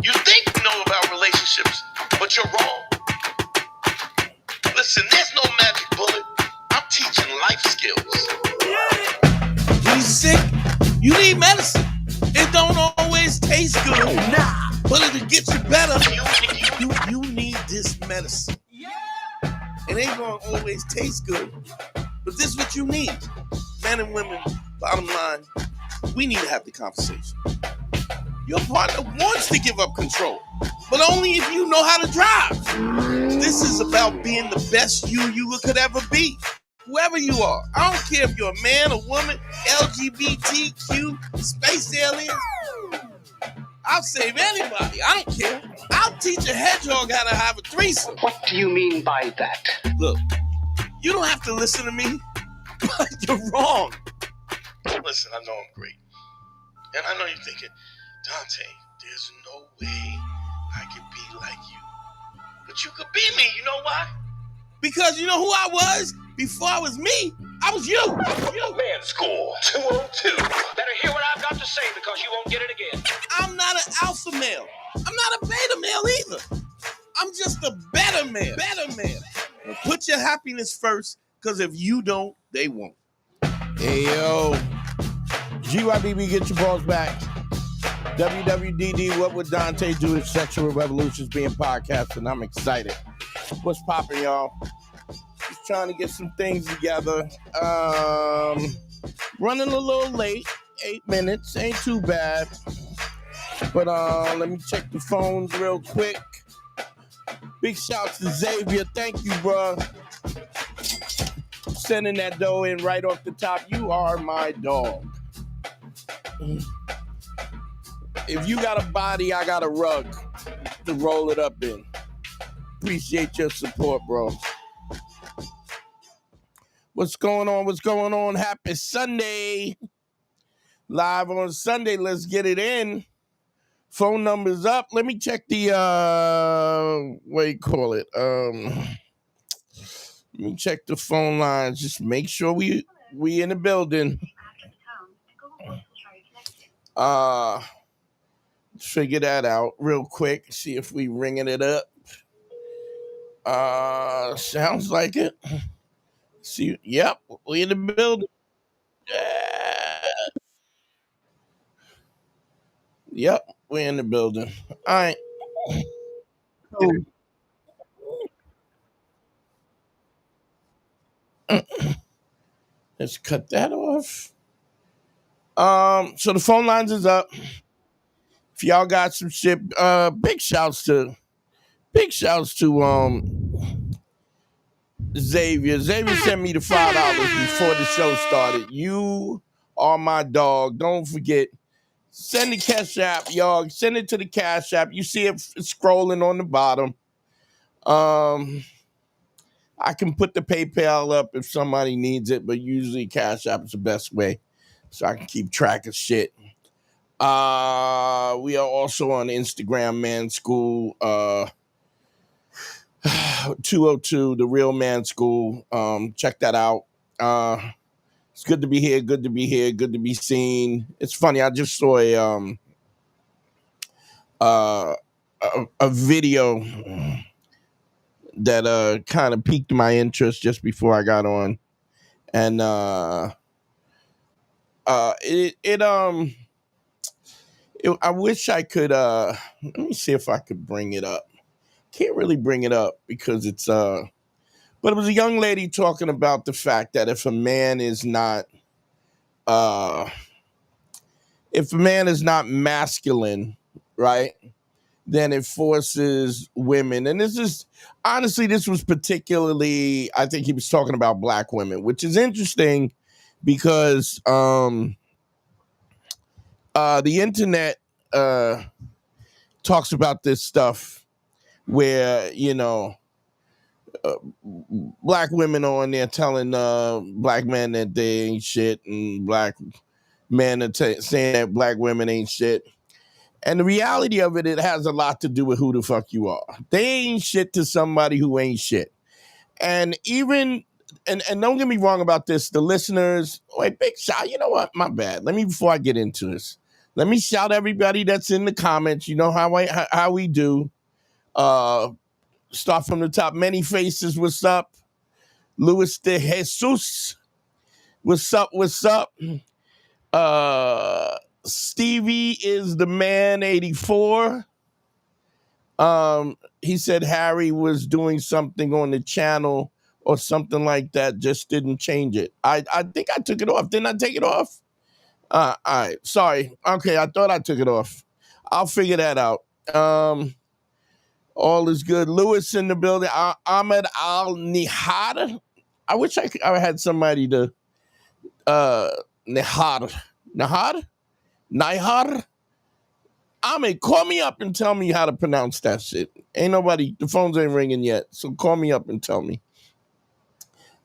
You think you know about relationships, but you're wrong. Listen, there's no magic bullet. I'm teaching life skills. When you're sick, you need medicine. It don't always taste good. Nah. But it'll get you better. You need this medicine. It ain't gonna always taste good, but this is what you need. Men and women, bottom line, we need to have the conversation. Your partner wants to give up control, but only if you know how to drive. This is about being the best you could ever be. Whoever you are. I don't care if you're a man, a woman, LGBTQ, space aliens. I'll save anybody. I don't care. I'll teach a hedgehog how to have a threesome. What do you mean by that? Look, you don't have to listen to me, but you're wrong. Listen, I know I'm great. And I know you're thinking, Dante, there's no way I could be like you. But you could be me. You know why? Because you know who I was? Before I was me, I was you. Man School 202. Better hear what I've got to say because you won't get it again. I'm not an alpha male. I'm not a beta male either. I'm just a better man. Well, put your happiness first, because if you don't, they won't. Hey, yo. GYBB, get your balls back. WWDD, what would Dante do if Sexual Revolutions being podcast? And I'm excited. What's popping, y'all? Just trying to get some things together. Running a little late. 8 minutes. Ain't too bad. But let me check the phones real quick. Big shouts to Xavier. Thank you, bro. Sending that dough in right off the top. You are my dog. If you got a body, I got a rug to roll it up in. Appreciate your support, bro. What's going on? Happy Sunday. Live on Sunday. Let's get it in. Phone number's up. Let me check the, what do you call it? Let me check the phone lines. Just make sure we in the building. Figure that out real quick. See if we ringing it up. Sounds like it. See, yep, we in the building. Yep, we in the building. All right. Let's cut that off. So the phone lines is up. If y'all got some shit, big shouts to Xavier. Xavier sent me the $5 before the show started. You are my dog. Don't forget. Send the Cash App, y'all. Send it to the Cash App. You see it scrolling on the bottom. I can put the PayPal up if somebody needs it, but usually Cash App is the best way, so I can keep track of shit. We are also on Instagram, Man School 202, The Real Man School. Check that out. It's good to be here. Good to be seen. It's funny. I just saw a video that kind of piqued my interest just before I got on, and I wish I could. Let me see if I could bring it up. Can't really bring it up because it's but it was a young lady talking about the fact that if a man is not masculine, right, then it forces women. And this was particularly, I think he was talking about black women, which is interesting because the internet talks about this stuff where, black women are on there telling black men that they ain't shit, and black men are saying that black women ain't shit. And the reality of it, it has a lot to do with who the fuck you are. They ain't shit to somebody who ain't shit. And even, and don't get me wrong about this, the listeners, wait, big shot, you know what? My bad. Before I get into this, Let me shout everybody that's in the comments. You know how we do. Start from the top. Many Faces, what's up? Luis de Jesus, what's up? What's up? Stevie is the man 84. He said Harry was doing something on the channel or something like that, just didn't change it. I think I took it off. Didn't I take it off? All right. Sorry. Okay, I thought I took it off. I'll figure that out. All is good. Lewis in the building. Ahmed Al Nihad. I wish I had somebody to Nihad. Nihad? Ahmed, call me up and tell me how to pronounce that shit. Ain't nobody, the phones ain't ringing yet, so call me up and tell me.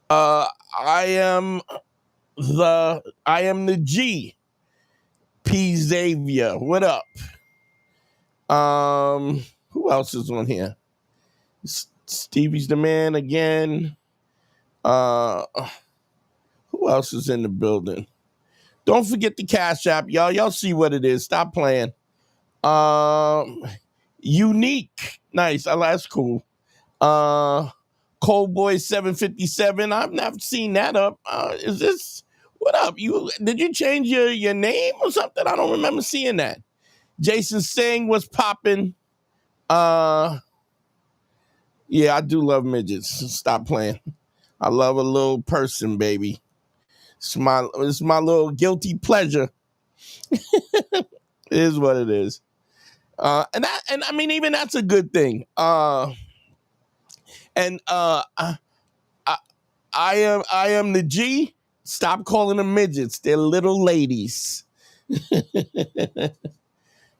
I am the G. P Xavier. What up? Who else is on here? Stevie's the man again. Who else is in the building? Don't forget the Cash App, y'all. Y'all see what it is. Stop playing. Unique. Nice. That's cool. Cold Boy 757. I've never seen that up. Is this what up? Did you change your name or something? I don't remember seeing that. Jason Singh was popping. Yeah, I do love midgets. Stop playing. I love a little person, baby. It's my little guilty pleasure. It is what it is. And I mean, even that's a good thing. I am the G. Stop calling them midgets. They're little ladies.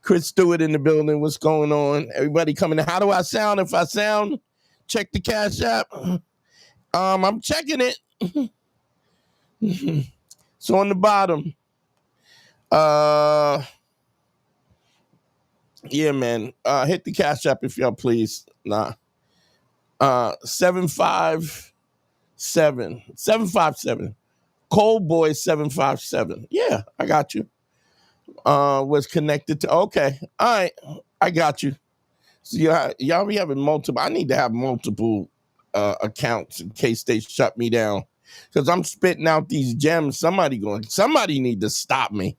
Chris Stewart in the building. What's going on? Everybody coming in. How do I sound? If I sound, check the Cash App. I'm checking it. So on the bottom. Yeah, man. Hit the Cash App if y'all please. Nah. 757. Cold Boy 757. Yeah, I got you. Was connected to. Okay. All right. I got you. So y'all be having multiple. I need to have multiple accounts in case they shut me down. Because I'm spitting out these gems. Somebody need to stop me.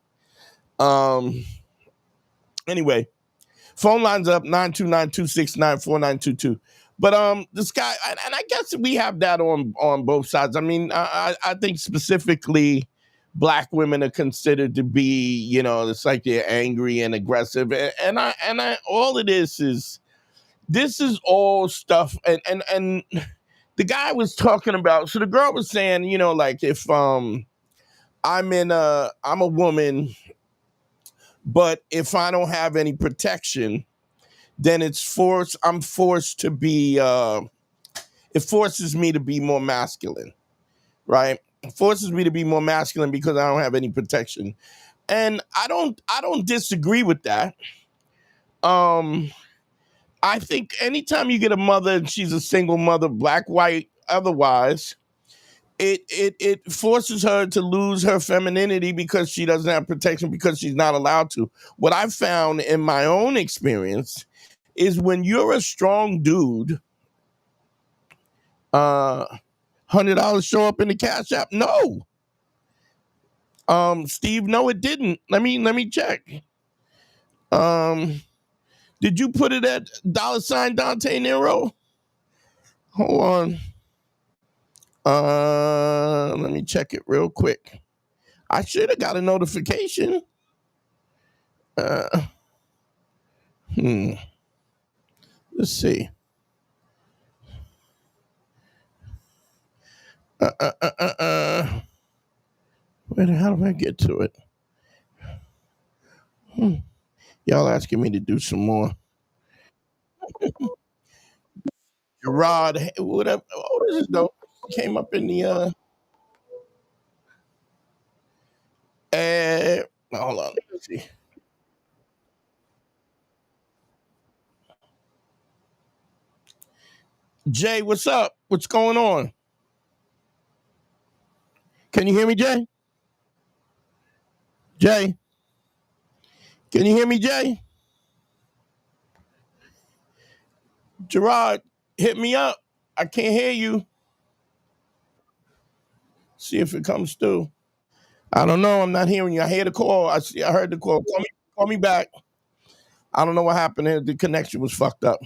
Anyway, phone lines up 929-269-4922. But this guy, and I guess we have that on both sides. I mean, I think specifically Black women are considered to be, it's like they're angry and aggressive. And I all of this is all stuff. And the guy was talking about, so the girl was saying, like if I'm a woman, but if I don't have any protection, then I'm forced to be, it forces me to be more masculine, right? It forces me to be more masculine because I don't have any protection. And I don't disagree with that. I think anytime you get a mother and she's a single mother, Black, white, otherwise, it forces her to lose her femininity because she doesn't have protection, because she's not allowed to. What I've found in my own experience is when you're a strong dude, $100 show up in the Cash App? No. Steve, no, it didn't. Let me check. Did you put it at $ Dante Nero? Hold on. Let me check it real quick. I should have got a notification. Let's see. How do I get to it? Y'all asking me to do some more. Gerard, whatever. What is this though? Came up in the hold on, let me see. Jay, what's up? What's going on? Can you hear me, Jay? Jay? Can you hear me, Jay? Gerard, hit me up. I can't hear you. See if it comes through. I don't know. I'm not hearing you. I hear the call. I heard the call. Call me back. I don't know what happened here. The connection was fucked up.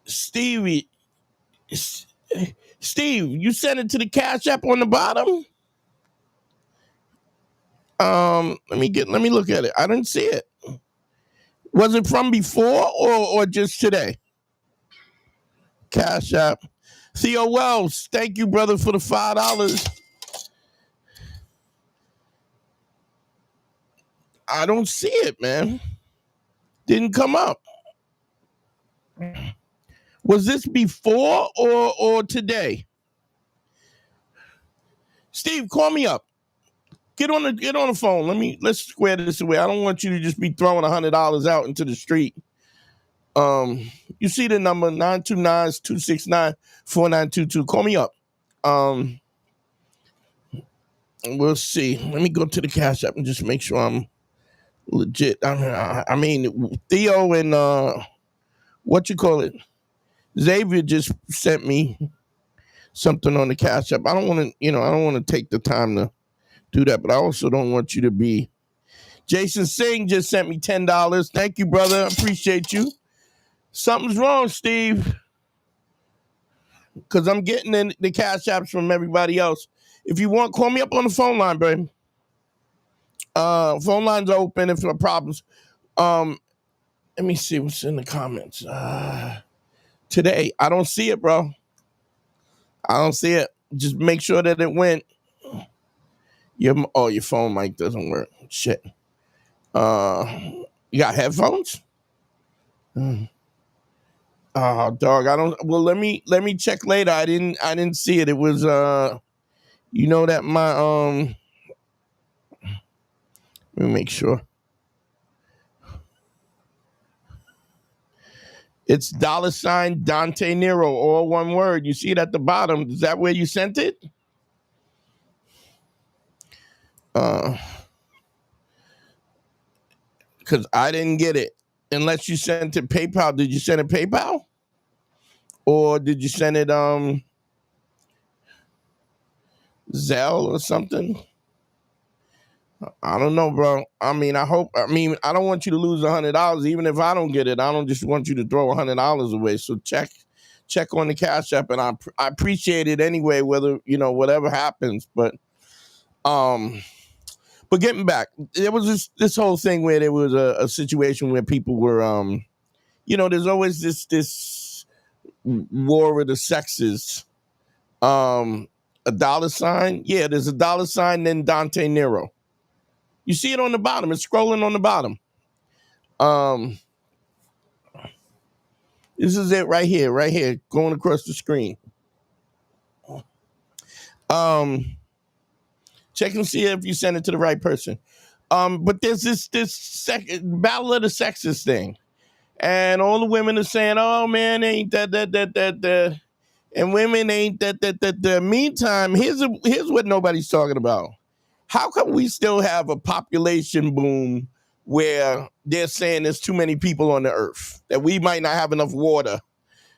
Stevie, Steve, you sent it to the Cash App on the bottom. Let me look at it. I didn't see it. Was it from before or just today? Cash App. Theo Wells, thank you, brother, for the $5. I don't see it, man. Didn't come up. Was this before or today? Steve, call me up. Get on the phone. Let's square this away. I don't want you to just be throwing $100 out into the street. You see the number 929-269-4922. Call me up. We'll see. Let me go to the Cash App and just make sure I'm legit. I mean Theo and what you call it? Xavier just sent me something on the Cash App. I don't want to take the time to do that, but I also don't want you to be. Jason Singh just sent me $10. Thank you, brother. I appreciate you. Something's wrong, Steve, because I'm getting in the Cash Apps from everybody else. If you want, call me up on the phone line, baby. Phone lines are open if there are problems. Let me see what's in the comments. Today, I don't see it, bro. I don't see it. Just make sure that it went. Your phone mic doesn't work. Shit. You got headphones? Oh, dog. I don't. Well, let me check later. I didn't see it. It was that my let me make sure. It's $ Dante Nero, all one word. You see it at the bottom. Is that where you sent it? Because I didn't get it. Unless you sent it PayPal. Did you send it PayPal? Or did you send it Zelle or something? I don't know, bro. I don't want you to lose $100. Even if I don't get it, I don't just want you to throw $100 away. So check on the Cash App, and I appreciate it anyway, whether, whatever happens. But getting back, there was this whole thing where there was a situation where people were, there's always this war of the sexes. $? Yeah, there's $, then Dante Nero. You see it on the bottom. It's scrolling on the bottom. This is it right here, going across the screen. Check and see if you send it to the right person. But there's this battle of the sexes thing. And all the women are saying, oh, man, ain't that. And women ain't that. Meantime, here's what nobody's talking about. How come we still have a population boom where they're saying there's too many people on the earth, that we might not have enough water,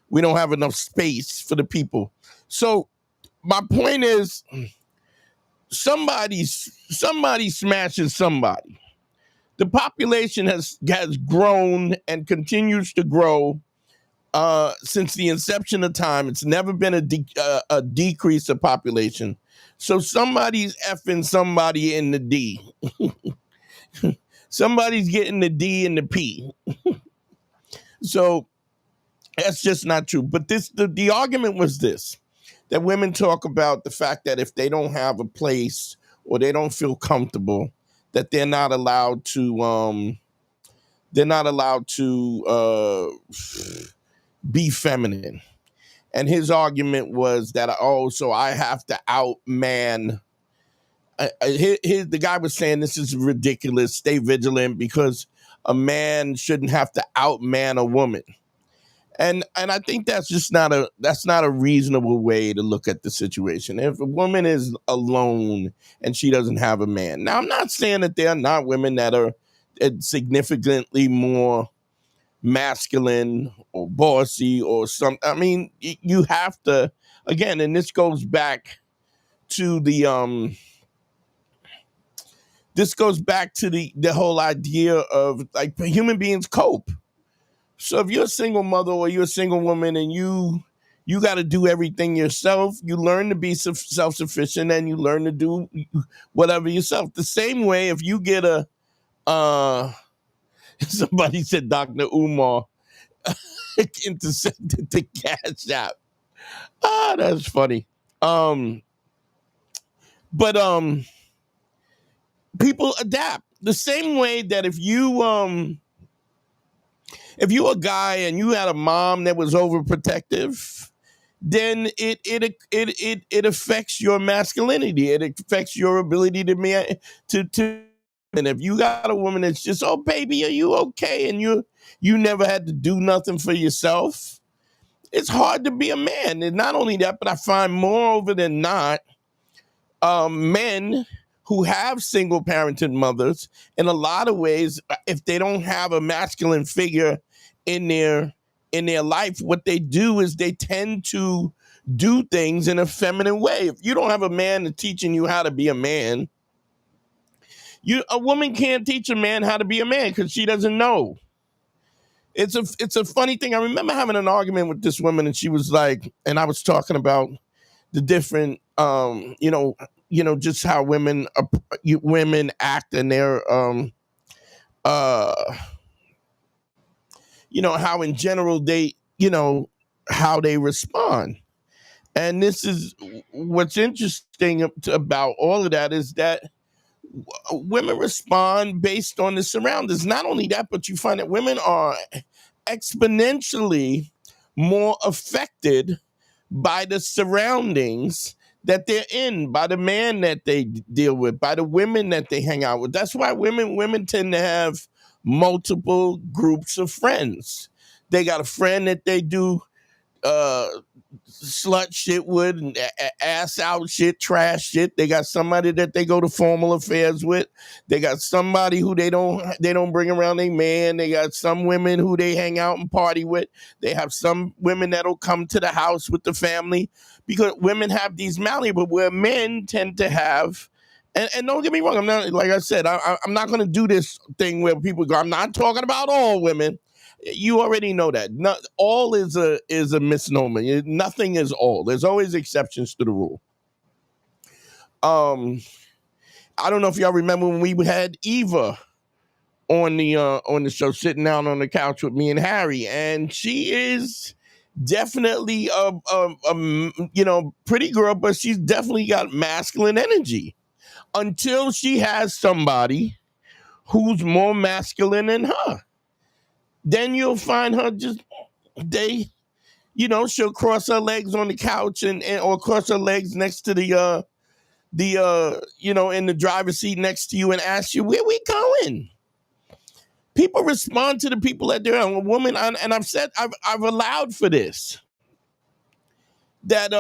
we don't have enough space for the people? So my point is, somebody's smashing somebody. The population has grown and continues to grow since the inception of time. It's never been a decrease of population. So somebody's effing somebody in the D. Somebody's getting the D and the P. So that's just not true. But the argument was this, that women talk about the fact that if they don't have a place or they don't feel comfortable, that they're not allowed to be feminine. And his argument was that, so I have to outman. The guy was saying this is ridiculous. Stay vigilant, because a man shouldn't have to outman a woman. And I think that's not a reasonable way to look at the situation. If a woman is alone and she doesn't have a man. Now, I'm not saying that there are not women that are significantly more masculine or bossy or some. I mean, you have to, again, and this goes back to the the whole idea of like human beings cope. So if you're a single mother or you're a single woman and you got to do everything yourself, you learn to be self-sufficient and you learn to do whatever yourself. The same way if you get a somebody said Dr. Umar intercepted the Cash App. That's funny. But people adapt the same way that if you're a guy and you had a mom that was overprotective, then it affects your masculinity. It affects your ability to. And if you got a woman that's just, oh baby, are you okay? And you never had to do nothing for yourself, it's hard to be a man. And not only that, but I find moreover than not, men who have single parented mothers, in a lot of ways, if they don't have a masculine figure in their life, what they do is they tend to do things in a feminine way. If you don't have a man teaching you how to be a man, a woman can't teach a man how to be a man because she doesn't know. It's a funny thing. I remember having an argument with this woman, and she was like, and I was talking about the different, just how women act and their, how in general they, how they respond. And this is what's interesting about all of that is that women respond based on the surroundings. Not only that, but you find that women are exponentially more affected by the surroundings that they're in, by the man that they deal with, by the women that they hang out with. That's why women tend to have multiple groups of friends. They got a friend that they do slut shit with, and ass out shit, trash shit. They got somebody that they go to formal affairs with. They got somebody who they don't bring around their man. They got some women who they hang out and party with. They have some women that'll come to the house with the family, because women have these malleable where men tend to have. And don't get me wrong, I'm not, like I said, I'm not going to do this thing where people go, I'm not talking about all women. You already know that. All is a misnomer. Nothing is all. There's always exceptions to the rule. I don't know if y'all remember when we had Eva on the show, sitting down on the couch with me and Harry, and she is definitely a pretty girl, but she's definitely got masculine energy until she has somebody who's more masculine than her. Then you'll find her she'll cross her legs on the couch or cross her legs next to the in the driver's seat next to you and ask you, where we going? People respond to the people that they're on. A woman, and I've allowed for this. That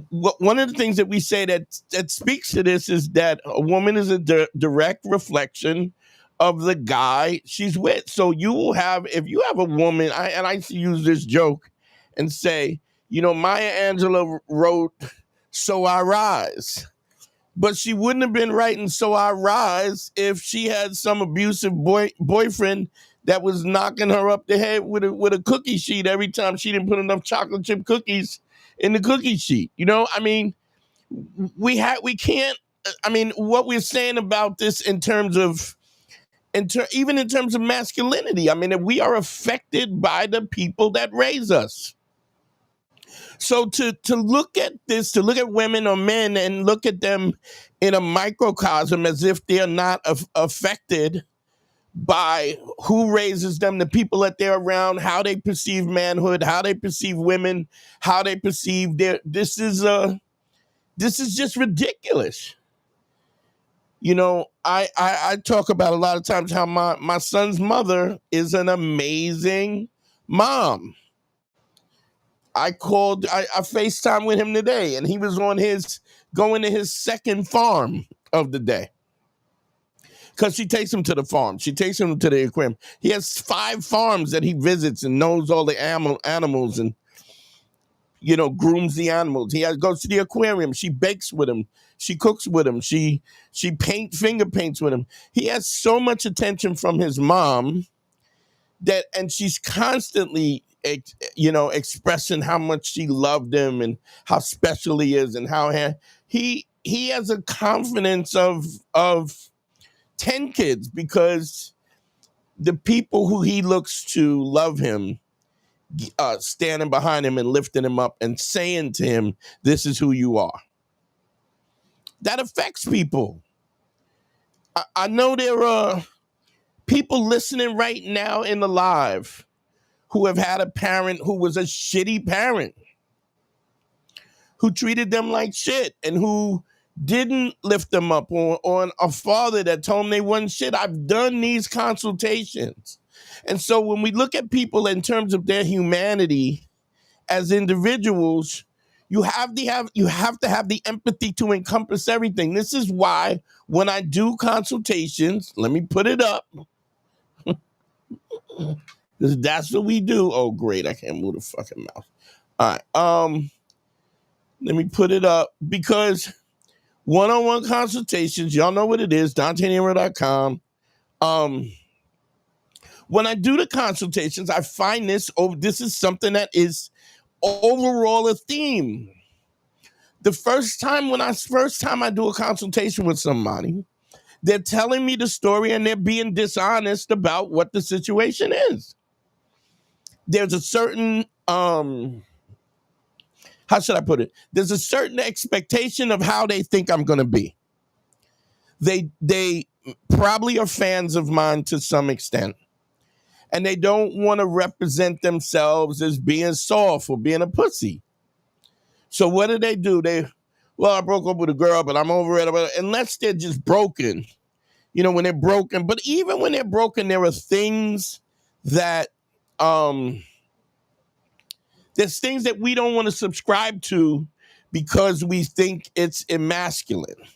one of the things that we say that speaks to this is that a woman is a direct reflection of the guy she's with. So if you have a woman, I used to use this joke and say, Maya Angelou wrote "So I Rise," but she wouldn't have been writing "So I Rise" if she had some abusive boyfriend that was knocking her up the head with a cookie sheet every time she didn't put enough chocolate chip cookies in the cookie sheet. I mean, we can't. I mean, what we're saying about this in terms of masculinity. I mean, if we are affected by the people that raise us. So to look at this, to look at women or men and look at them in a microcosm as if they're not affected by who raises them, the people that they're around, how they perceive manhood, how they perceive women, how they perceive this is just ridiculous. I talk about a lot of times how my son's mother is an amazing mom. I FaceTime with him today, and he was going to his second farm of the day. Because she takes him to the farm. She takes him to the aquarium. He has 5 farms that he visits and knows all the animals and, grooms the animals. He goes to the aquarium. She bakes with him. She cooks with him. She finger paints with him. He has so much attention from his mom and she's constantly, expressing how much she loved him and how special he is and how he has a confidence of 10 kids because the people who he looks to love him, standing behind him and lifting him up and saying to him, this is who you are. That affects people. I know there are people listening right now in the live who have had a parent who was a shitty parent, who treated them like shit and who didn't lift them up, or a father that told them they wasn't shit. I've done these consultations. And so when we look at people in terms of their humanity as individuals, you have to have the empathy to encompass everything. This is why when I do consultations, let me put it up. That's what we do. Oh, great. I can't move the fucking mouse. All right. Let me put it up because one-on-one consultations, y'all know what it is, DanteNero.com. When I do the consultations, I find this is something that is overall a theme. The first time I do a consultation with somebody, they're telling me the story and they're being dishonest about what the situation is. There's a certain, how should I put it? There's a certain expectation of how they think I'm going to be. They probably are fans of mine to some extent. And they don't want to represent themselves as being soft or being a pussy. So what do? I broke up with a girl, but I'm over it. Unless they're just broken, when they're broken. But even when they're broken, there are things that, there's things that we don't want to subscribe to because we think it's emasculine.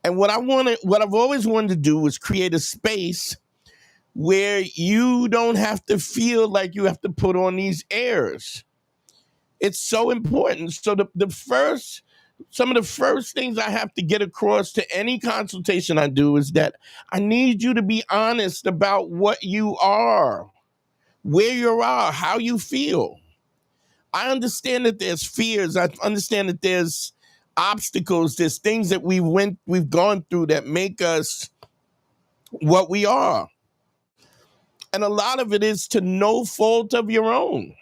And what I've always wanted to do was create a space where you don't have to feel like you have to put on these airs. It's so important. So some of the first things I have to get across to any consultation I do is that I need you to be honest about what you are, where you are, how you feel. I understand that there's fears. I understand that there's obstacles. There's things that we've gone through that make us what we are. And a lot of it is to no fault of your own.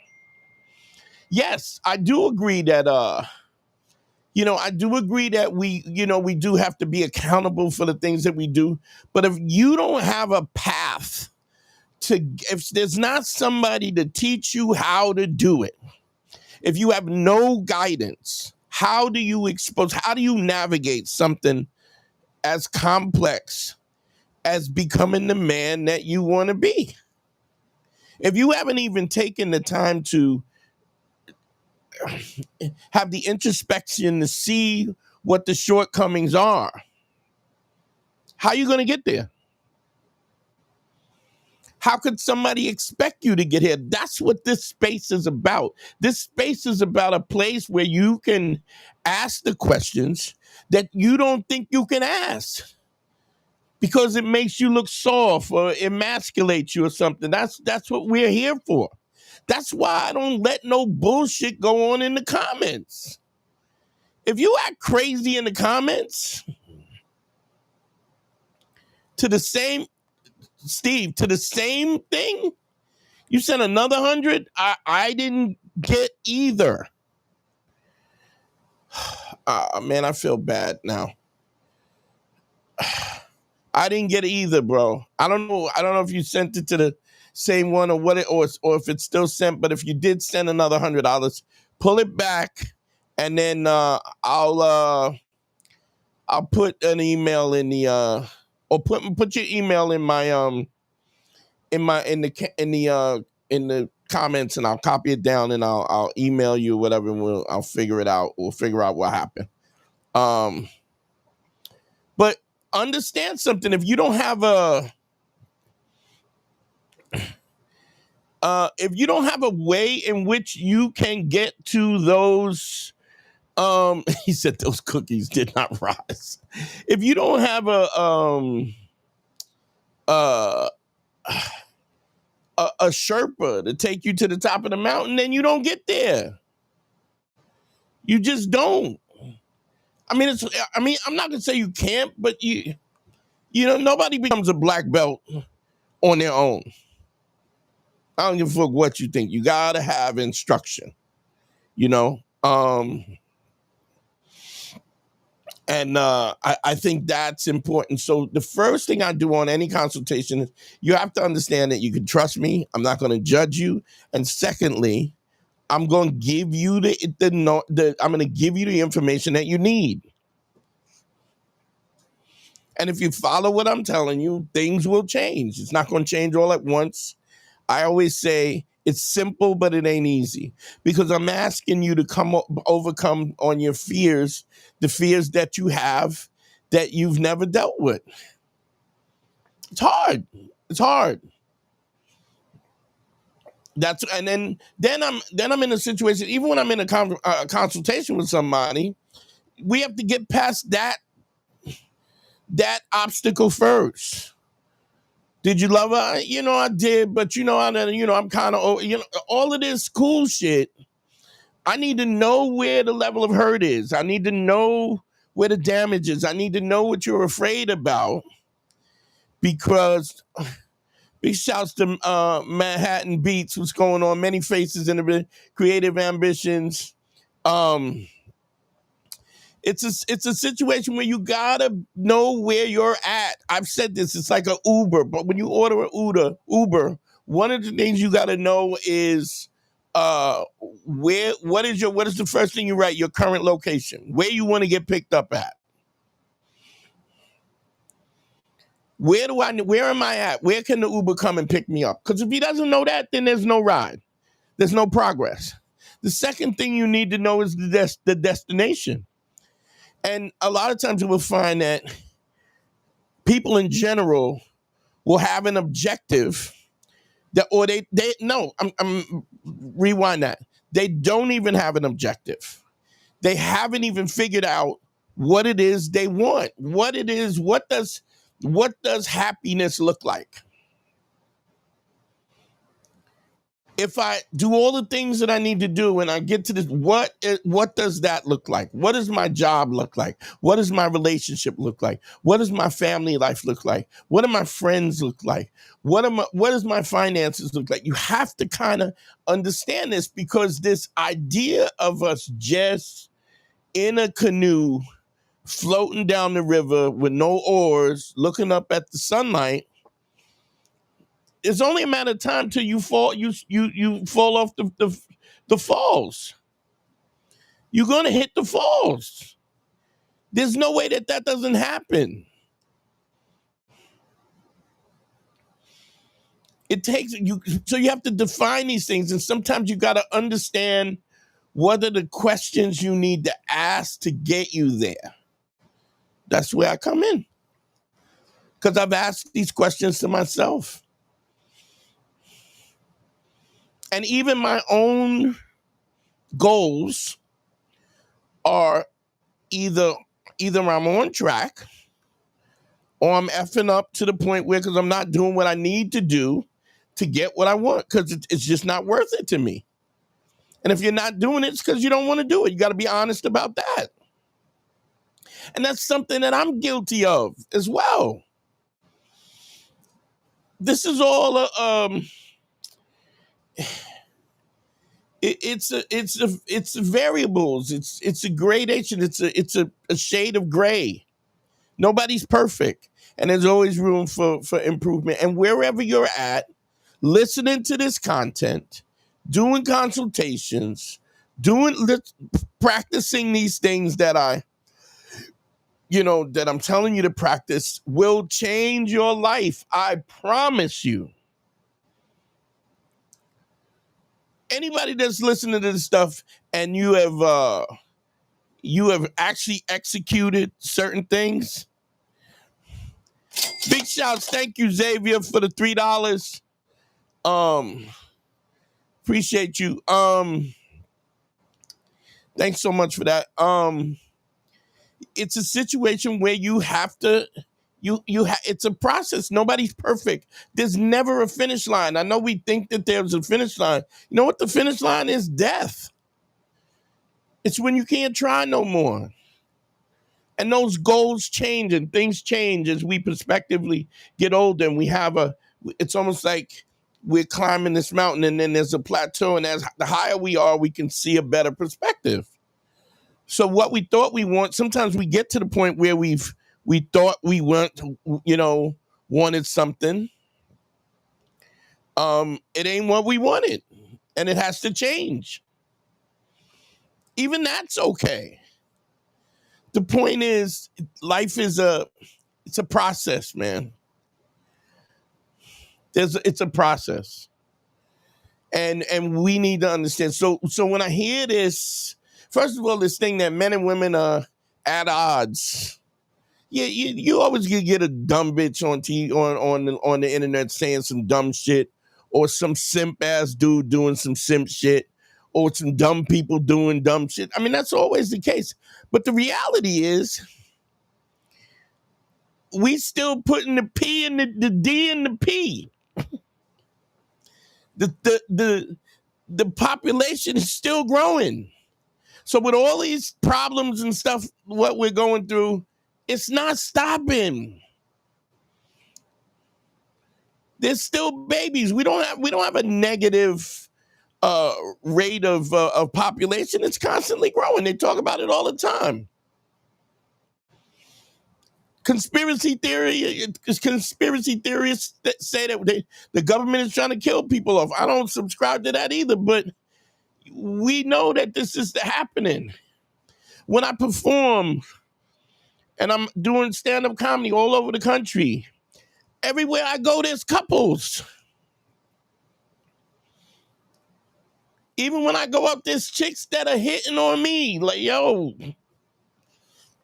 Yes, I do agree that, we do have to be accountable for the things that we do. But if you don't have a path if there's not somebody to teach you how to do it, if you have no guidance, how do you navigate something as complex as becoming the man that you want to be? If you haven't even taken the time to have the introspection to see what the shortcomings are, how are you going to get there? How could somebody expect you to get here? That's what this space is about. This space is about a place where you can ask the questions that you don't think you can ask because it makes you look soft or emasculates you or something. That's what we're here for. That's why I don't let no bullshit go on in the comments. If you act crazy in the comments, to the same thing, you sent another 100. I didn't get either. Man, I feel bad now. I didn't get either, bro. I don't know if you sent it to the same one or if it's still sent. But if you did send another $100, pull it back, and then I'll I'll put an email in the or put your email in my in the comments, and I'll copy it down, and I'll email you whatever, and I'll figure it out. We'll figure out what happened. But understand something: if you don't have a way in which you can get to those, he said those cookies did not rise. If you don't have a Sherpa to take you to the top of the mountain, then you don't get there. You just don't. I mean, I'm not gonna say you can't, but nobody becomes a black belt on their own. I don't give a fuck what you think. You gotta have instruction, And I think that's important. So the first thing I do on any consultation is you have to understand that you can trust me. I'm not going to judge you. And secondly, I'm going to give you I'm going to give you the information that you need. And if you follow what I'm telling you, things will change. It's not going to change all at once. I always say it's simple, but it ain't easy, because I'm asking you to overcome on your fears, the fears that you have that you've never dealt with. It's hard. It's hard. And then I'm in a situation, even when I'm in a consultation with somebody, we have to get past that obstacle first. Did you love her? I did, but I'm kind of, all of this cool shit. I need to know where the level of hurt is. I need to know where the damage is. I need to know what you're afraid about, because big shouts to Manhattan Beats, what's going on, many faces in the creative ambitions. It's a situation where you gotta know where you're at. I've said this, it's like an Uber, but when you order an Uber, one of the things you gotta know is what is the first thing you write? Your current location, where you want to get picked up at. Where am I at? Where can the Uber come and pick me up? Because if he doesn't know that, then there's no ride. There's no progress. The second thing you need to know is the destination. And a lot of times you will find that people in general will have an objective rewind that. They don't even have an objective. They haven't even figured out what it is they want. What does happiness look like? If I do all the things that I need to do and I get to this, what does that look like? What does my job look like? What does my relationship look like? What does my family life look like? What do my friends look like? What does my finances look like? You have to kind of understand this, because this idea of us just in a canoe floating down the river with no oars, looking up at the sunlight, it's only a matter of time till you fall. You fall off the falls. You're gonna hit the falls. There's no way that doesn't happen. It takes you. So you have to define these things, and sometimes you got to understand what are the questions you need to ask to get you there. That's where I come in, because I've asked these questions to myself. And even my own goals are either I'm on track or I'm effing up to the point where, because I'm not doing what I need to do to get what I want, because it's just not worth it to me. And if you're not doing it, it's because you don't want to do it. You got to be honest about that. And that's something that I'm guilty of as well. This is all it's variables. It's a gradation. It's a shade of gray. Nobody's perfect, and there's always room for improvement. And wherever you're at, listening to this content, doing consultations, practicing these things that that I'm telling you to practice will change your life. I promise you. Anybody that's listening to this stuff and you have actually executed certain things, big shouts. Thank you, Xavier, for the $3. Appreciate you. Thanks so much for that. It's a situation where you have to, it's a process. Nobody's perfect. There's never a finish line. I know we think that there's a finish line. You know what the finish line is? Death. It's when you can't try no more. And those goals change and things change as we prospectively get older, and it's almost like we're climbing this mountain and then there's a plateau, and as the higher we are, we can see a better perspective. So what we thought we want, sometimes we get to the point where we thought we wanted something. It ain't what we wanted, and it has to change. Even that's okay. The point is, life is it's a process, man. It's a process. And we need to understand. So when I hear this, first of all, this thing that men and women are at odds. Yeah, you always get a dumb bitch on the internet saying some dumb shit, or some simp ass dude doing some simp shit, or some dumb people doing dumb shit. I mean, that's always the case. But the reality is, we still putting the P in the D in the P. The population is still growing. So with all these problems and stuff, what we're going through, it's not stopping. There's still babies. We don't have a negative rate of population. It's constantly growing. They talk about it all the time. Conspiracy theorists that say that the government is trying to kill people off. I don't subscribe to that either, but we know that this is happening. When I perform and I'm doing stand-up comedy all over the country, everywhere I go, there's couples. Even when I go up, there's chicks that are hitting on me. Like, yo,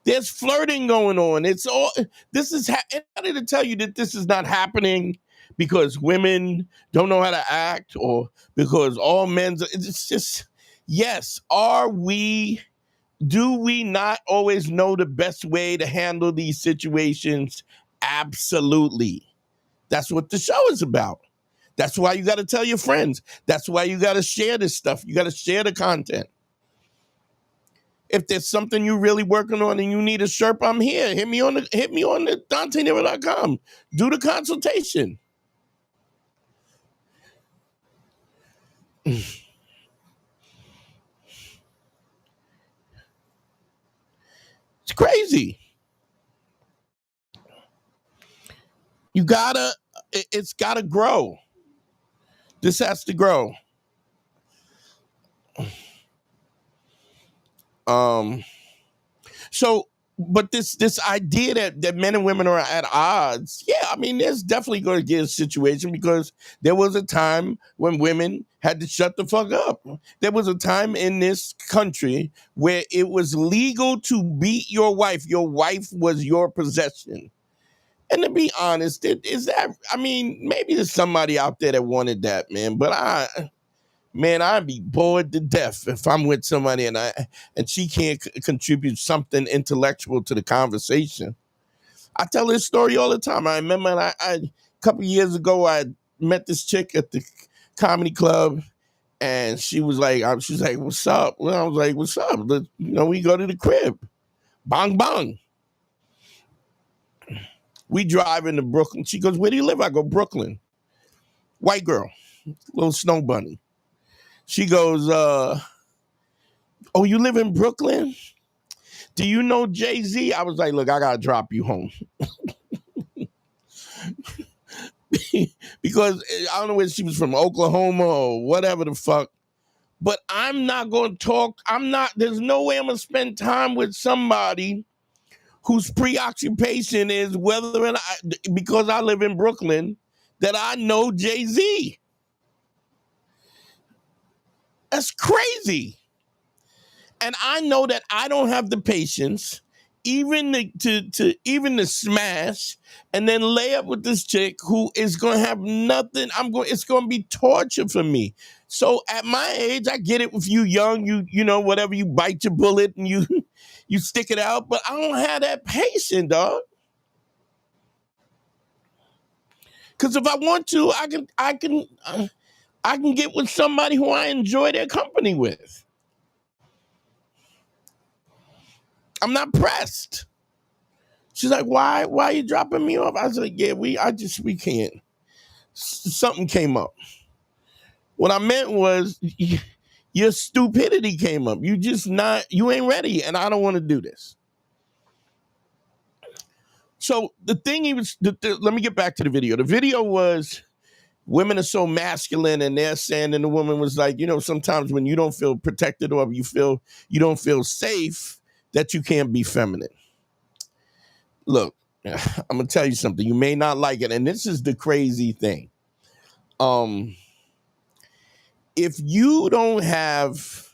there's flirting going on. It's all, this is, anybody to tell you that this is not happening because women don't know how to act, or because all men, it's just, yes, do we not always know the best way to handle these situations? Absolutely. That's what the show is about. That's why you got to tell your friends. That's why you got to share this stuff. You got to share the content. If there's something you're really working on and you need a Sherpa, I'm here. Hit me on the DanteNero.com. Do the consultation. It's crazy. It's gotta grow. This has to grow. But this idea that men and women are at odds, yeah, I mean, there's definitely going to get a situation, because there was a time when women had to shut the fuck up. There was a time in this country where it was legal to beat your wife. Your wife was your possession. And to be honest, maybe there's somebody out there that wanted that, man, but I'd be bored to death if I'm with somebody and she can't contribute something intellectual to the conversation. I tell this story all the time. I remember a couple of years ago, I met this chick at the comedy club, and she was like, "What's up?" Well, I was like, "What's up?" We go to the crib. Bong bong. We drive into Brooklyn. She goes, "Where do you live?" I go, "Brooklyn." White girl, little snow bunny. She goes, "Oh, you live in Brooklyn? Do you know Jay-Z?" I was like, "Look, I gotta drop you home." Because I don't know whether she was from Oklahoma or whatever the fuck. But I'm not gonna talk. There's no way I'm gonna spend time with somebody whose preoccupation is whether or not, because I live in Brooklyn, that I know Jay-Z. That's crazy. And I know that I don't have the patience even to smash and then lay up with this chick who is going to have nothing. It's going to be torture for me. So at my age, I get it. If you young, you know, whatever, you bite your bullet and you you stick it out, but I don't have that patience, dog. Because if I want to, I can get with somebody who I enjoy their company with. I'm not pressed. She's like, why are you dropping me off? I was like, yeah, we can't. Something came up. What I meant was your stupidity came up. You ain't ready, and I don't want to do this. So the thing let me get back to the video. The video was women are so masculine, and they're saying, and the woman was like, you know, sometimes when you don't feel protected or you don't feel safe, that you can't be feminine. Look, I'm gonna tell you something. You may not like it, and this is the crazy thing. If you don't have,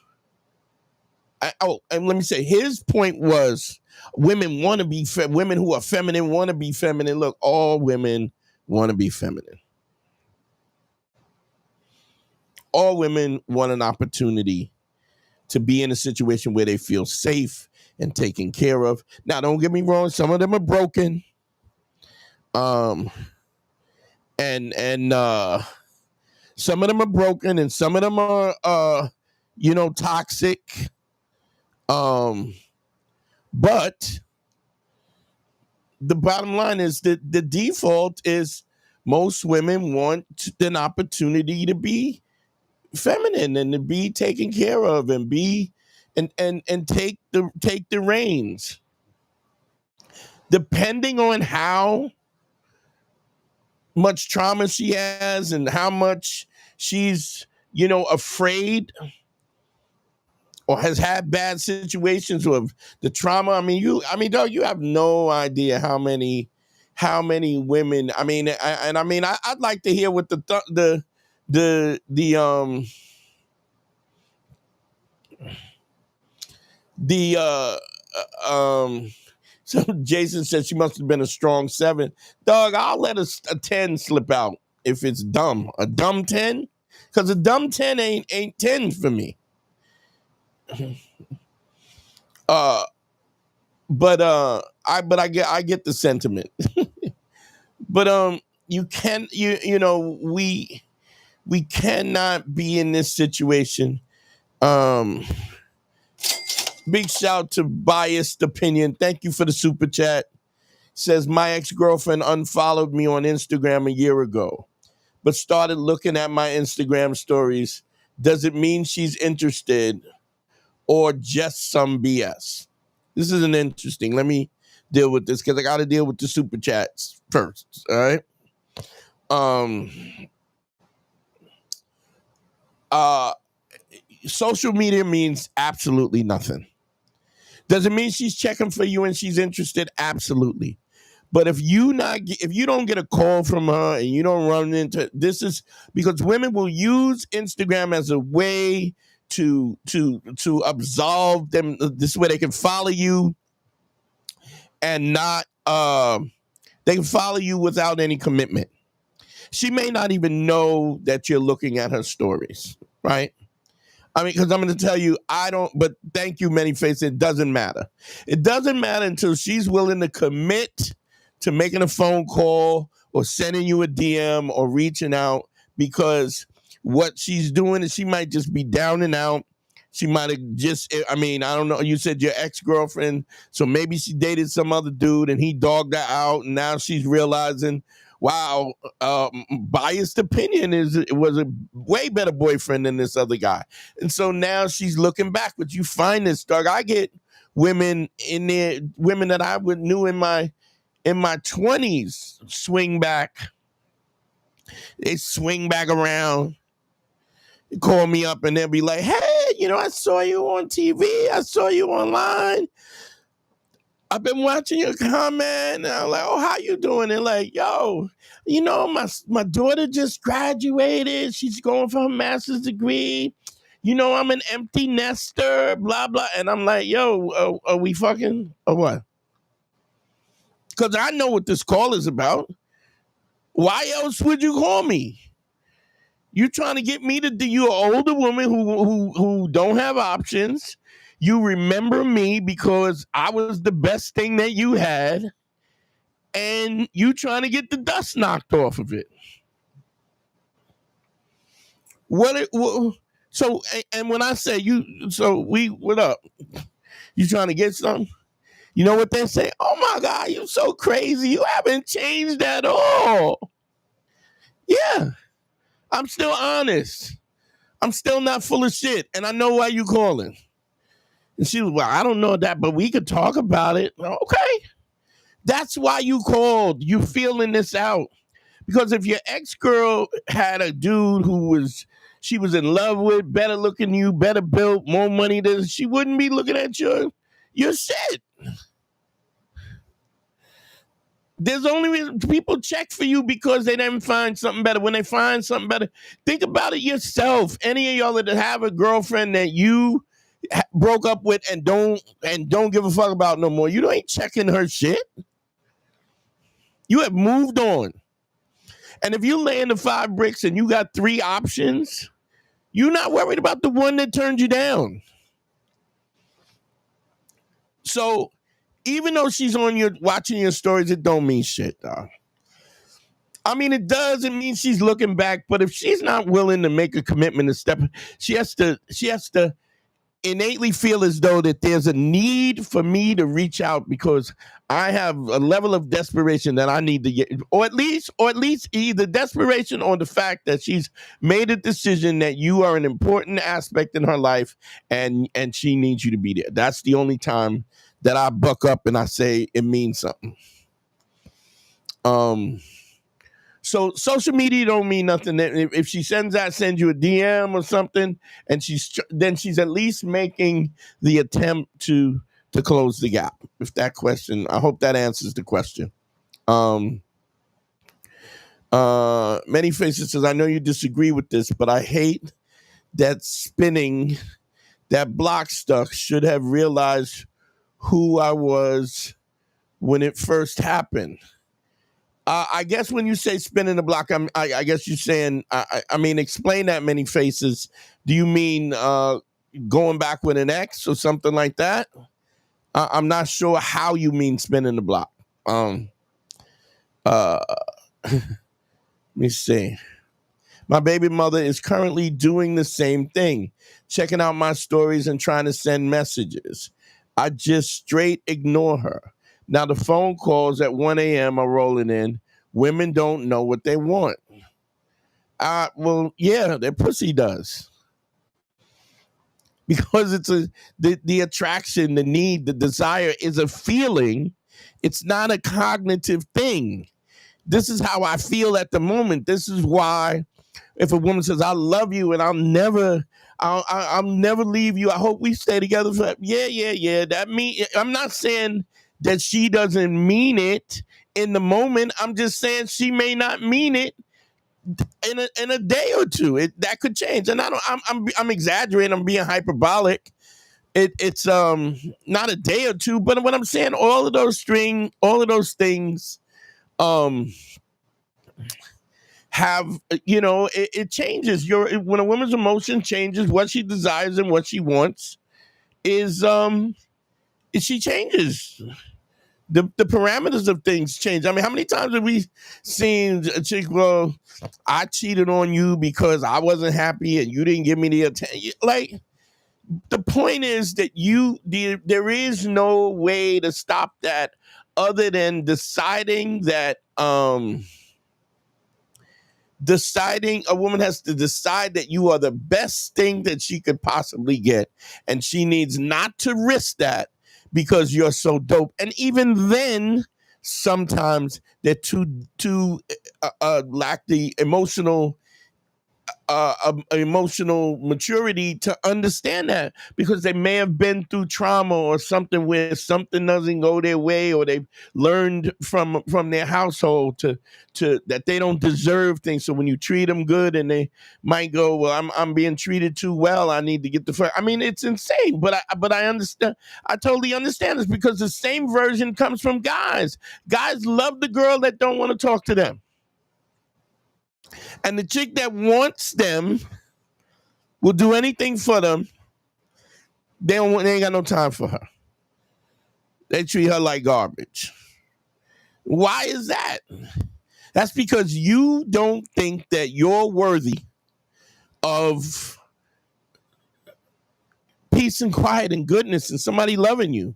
and let me say, his point was women want to be women who are feminine want to be feminine. Look, all women want to be feminine. All women want an opportunity to be in a situation where they feel safe and taken care of. Now, don't get me wrong; some of them are broken, and some of them are broken, and some of them are toxic. But the bottom line is that the default is most women want an opportunity to be feminine and to be taken care of and be and take the reins. Depending on how much trauma she has and how much she's, afraid or has had bad situations with the trauma. Dog, you have no idea how many women. I'd like to hear what so Jason said she must have been a strong 7. Dog, I'll let a 10 slip out if it's dumb. A dumb 10? Because a dumb 10 ain't 10 for me. I get the sentiment. But we cannot be in this situation. Big shout to Biased Opinion. Thank you for the super chat. Says my ex-girlfriend unfollowed me on Instagram a year ago, but started looking at my Instagram stories. Does it mean she's interested or just some BS? This is an interesting. Let me deal with this because I got to deal with the super chats first. All right. Social media means absolutely nothing. Does it mean she's checking for you and she's interested? Absolutely. But if you don't get a call from her and you don't run into, this is because women will use Instagram as a way to absolve them. This way they can follow you and not they can follow you without any commitment. She may not even know that you're looking at her stories, right? Because I'm going to tell you, but thank you, Many Faces, it doesn't matter. It doesn't matter until she's willing to commit to making a phone call or sending you a DM or reaching out, because what she's doing is she might just be down and out. She might have just, I don't know, you said your ex-girlfriend, so maybe she dated some other dude and he dogged her out, and now she's realizing, wow, Biased Opinion was a way better boyfriend than this other guy. And so now she's looking back. But you find this, dog. I get women in there, women that I knew in my 20s swing back. They swing back around, call me up, and they'll be like, hey, I saw you on TV. I saw you online. I've been watching your comment. And I'm like, oh, how you doing? And like, yo, my daughter just graduated. She's going for her master's degree. I'm an empty nester, blah, blah. And I'm like, yo, are we fucking or what? Because I know what this call is about. Why else would you call me? You trying to get me to do? You an older woman who don't have options. You remember me because I was the best thing that you had, and you trying to get the dust knocked off of it. So when I say what up? You trying to get something? You know what they say? Oh my God, you're so crazy. You haven't changed at all. Yeah, I'm still honest. I'm still not full of shit, and I know why you calling. And she was, well, I don't know that, but we could talk about it. Okay. That's why you called. You feeling this out. Because if your ex-girl had a dude she was in love with, better looking than you, better built, more money than, she wouldn't be looking at your shit. There's only reason people check for you because they didn't find something better. When they find something better, think about it yourself. Any of y'all that have a girlfriend that you broke up with and don't give a fuck about no more, you ain't checking her shit. You have moved on. And if you lay in the 5 bricks and you got 3 options, you're not worried about the one that turned you down. So even though she's on watching your stories, it don't mean shit, dog. I mean, it does. It means she's looking back. But if she's not willing to make a commitment to step, she has to innately feel as though that there's a need for me to reach out because I have a level of desperation that I need to get, or at least either desperation or the fact that she's made a decision that you are an important aspect in her life and she needs you to be there. That's the only time that I buck up and I say it means something. So social media don't mean nothing. If she sends you a DM or something, and she's at least making the attempt to close the gap. If that question, I hope that answers the question. Many Faces says, I know you disagree with this, but I hate that spinning that block stuck. Should have realized who I was when it first happened. I guess when you say spinning the block, I guess you're saying, I mean, explain that, Many Faces. Do you mean going back with an ex or something like that? I'm not sure how you mean spinning the block. Let me see. My baby mother is currently doing the same thing, checking out my stories and trying to send messages. I just straight ignore her. Now the phone calls at 1 a.m. are rolling in. Women don't know what they want. Well, yeah, their pussy does. Because it's the attraction, the need, the desire is a feeling. It's not a cognitive thing. This is how I feel at the moment. This is why if a woman says, I love you and I'll never leave you. I hope we stay together forever. Yeah. That mean, I'm not saying that she doesn't mean it in the moment. I'm just saying she may not mean it in a day or two. That could change. And I'm exaggerating. I'm being hyperbolic. It's not a day or two, but what I'm saying, all of those things have, it changes. When a woman's emotion changes, what she desires and what she wants is she changes. The parameters of things change. I mean, how many times have we seen a chick, well, I cheated on you because I wasn't happy and you didn't give me the attention? Like, the point is that there is no way to stop that other than deciding that a woman has to decide that you are the best thing that she could possibly get, and she needs not to risk that because you're so dope. And even then, sometimes they're too lack the emotional emotional maturity to understand that, because they may have been through trauma or something where something doesn't go their way, or they've learned from their household to that they don't deserve things. So when you treat them good, and they might go, well, I'm being treated too well, I need to get the fuck. I mean, it's insane, but I understand. I totally understand this, because the same version comes from guys. Guys love the girl that don't want to talk to them, and the chick that wants them will do anything for them. They ain't got no time for her. They treat her like garbage. Why is that? That's because you don't think that you're worthy of peace and quiet and goodness and somebody loving you.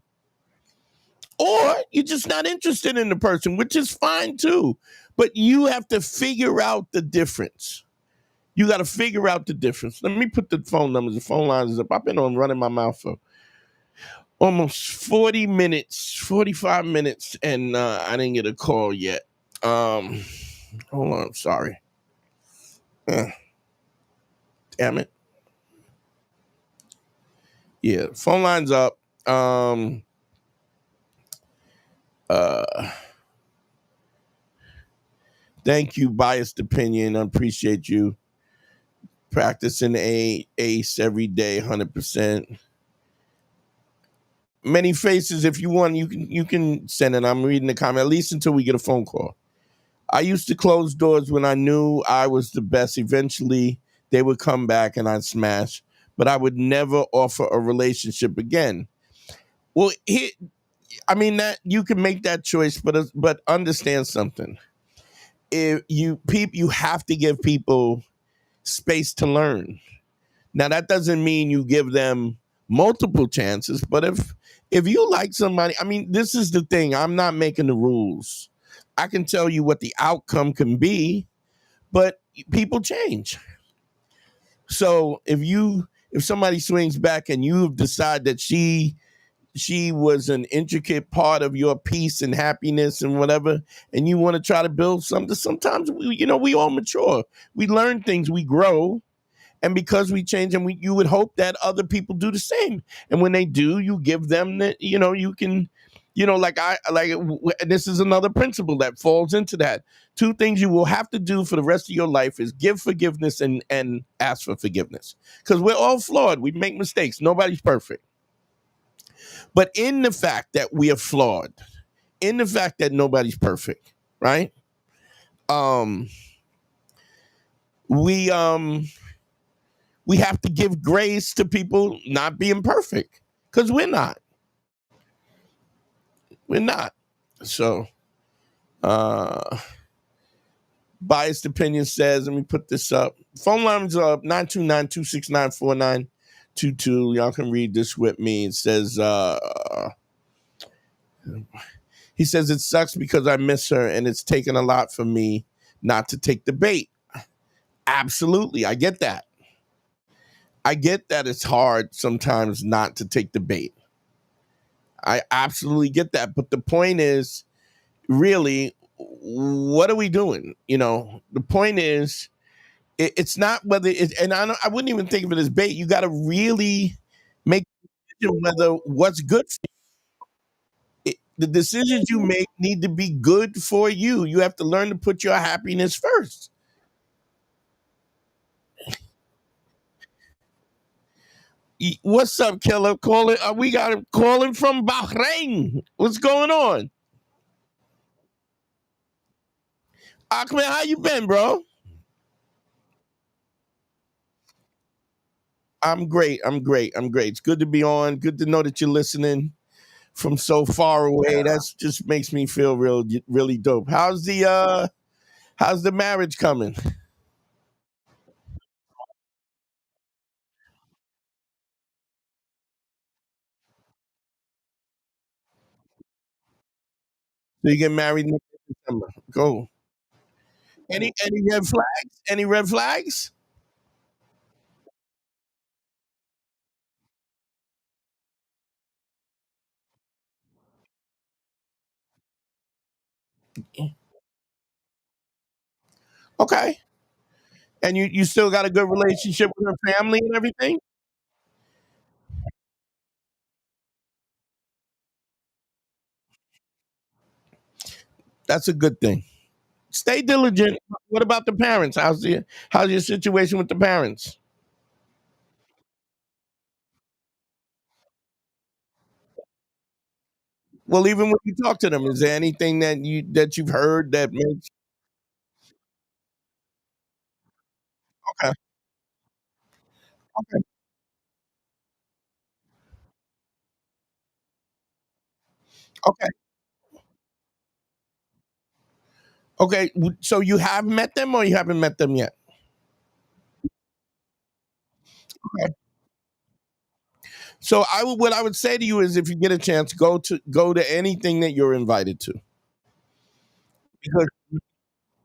Or you're just not interested in the person, which is fine too. But you have to figure out the difference. You got to figure out the difference. Let me put the phone numbers. The phone lines up. I've been on running my mouth for almost 40 minutes, 45 minutes, and I didn't get a call yet. Hold on, sorry. Damn it. Yeah, phone line's up. Uh, Thank you, biased opinion. I appreciate you practicing ace every day, 100%. Many faces. If you want, you can send it. I'm reading the comment, at least until we get a phone call. I used to close doors when I knew I was the best. Eventually, they would come back and I'd smash, but I would never offer a relationship again. Well, I mean that you can make that choice, but understand something. If you have to give people space to learn. Now that doesn't mean you give them multiple chances, but if you like somebody, I mean, this is the thing. I'm not making the rules. I can tell you what the outcome can be, but people change. So if somebody swings back and you decide that she was an intricate part of your peace and happiness and whatever, and you want to try to build something, sometimes we all mature. We learn things, we grow, and because we change, and you would hope that other people do the same. And when they do, you give them that, you can, this is another principle that falls into that. Two things you will have to do for the rest of your life is give forgiveness and ask for forgiveness. Because we're all flawed. We make mistakes. Nobody's perfect. But in the fact that we are flawed, in the fact that nobody's perfect, right? Um, we we have to give grace to people not being perfect, because we're not. We're not. So, biased opinion says, let me put this up. Phone lines are up 929-269-4922. Y'all can read this with me. It says, he says, it sucks because I miss her and it's taken a lot for me not to take the bait. Absolutely. I get that. I get that it's hard sometimes not to take the bait. I absolutely get that. But the point is, really, what are we doing? The point is, it's not whether it, and I wouldn't even think of it as bait. You got to really make a decision whether what's good for you. The decisions you make need to be good for you. You have to learn to put your happiness first. What's up, Killer? Calling. We got him calling from Bahrain. What's going on? Ahmed, how you been, bro? I'm great. I'm great. I'm great. It's good to be on. Good to know that you're listening from so far away. That's just makes me feel really dope. How's the marriage coming? So you get married in December. Go. Any red flags? Any red flags? Okay. And you still got a good relationship with her family and everything? That's a good thing. Stay diligent. What about the parents? How's your situation with the parents? Well, even when you talk to them, is there anything that you've heard that makes okay, okay, okay, okay? So you have met them, or you haven't met them yet? Okay. So what I would say to you is, if you get a chance, go to anything that you're invited to, because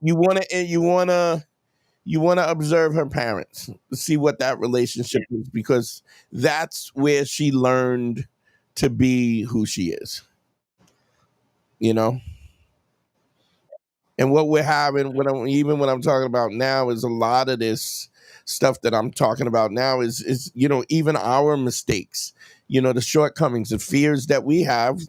you want to observe her parents, see what that relationship is, because that's where she learned to be who she is. You know, and what we're having, when I'm talking about now, is a lot of this stuff that I'm talking about now is even our mistakes, the shortcomings, the fears that we have,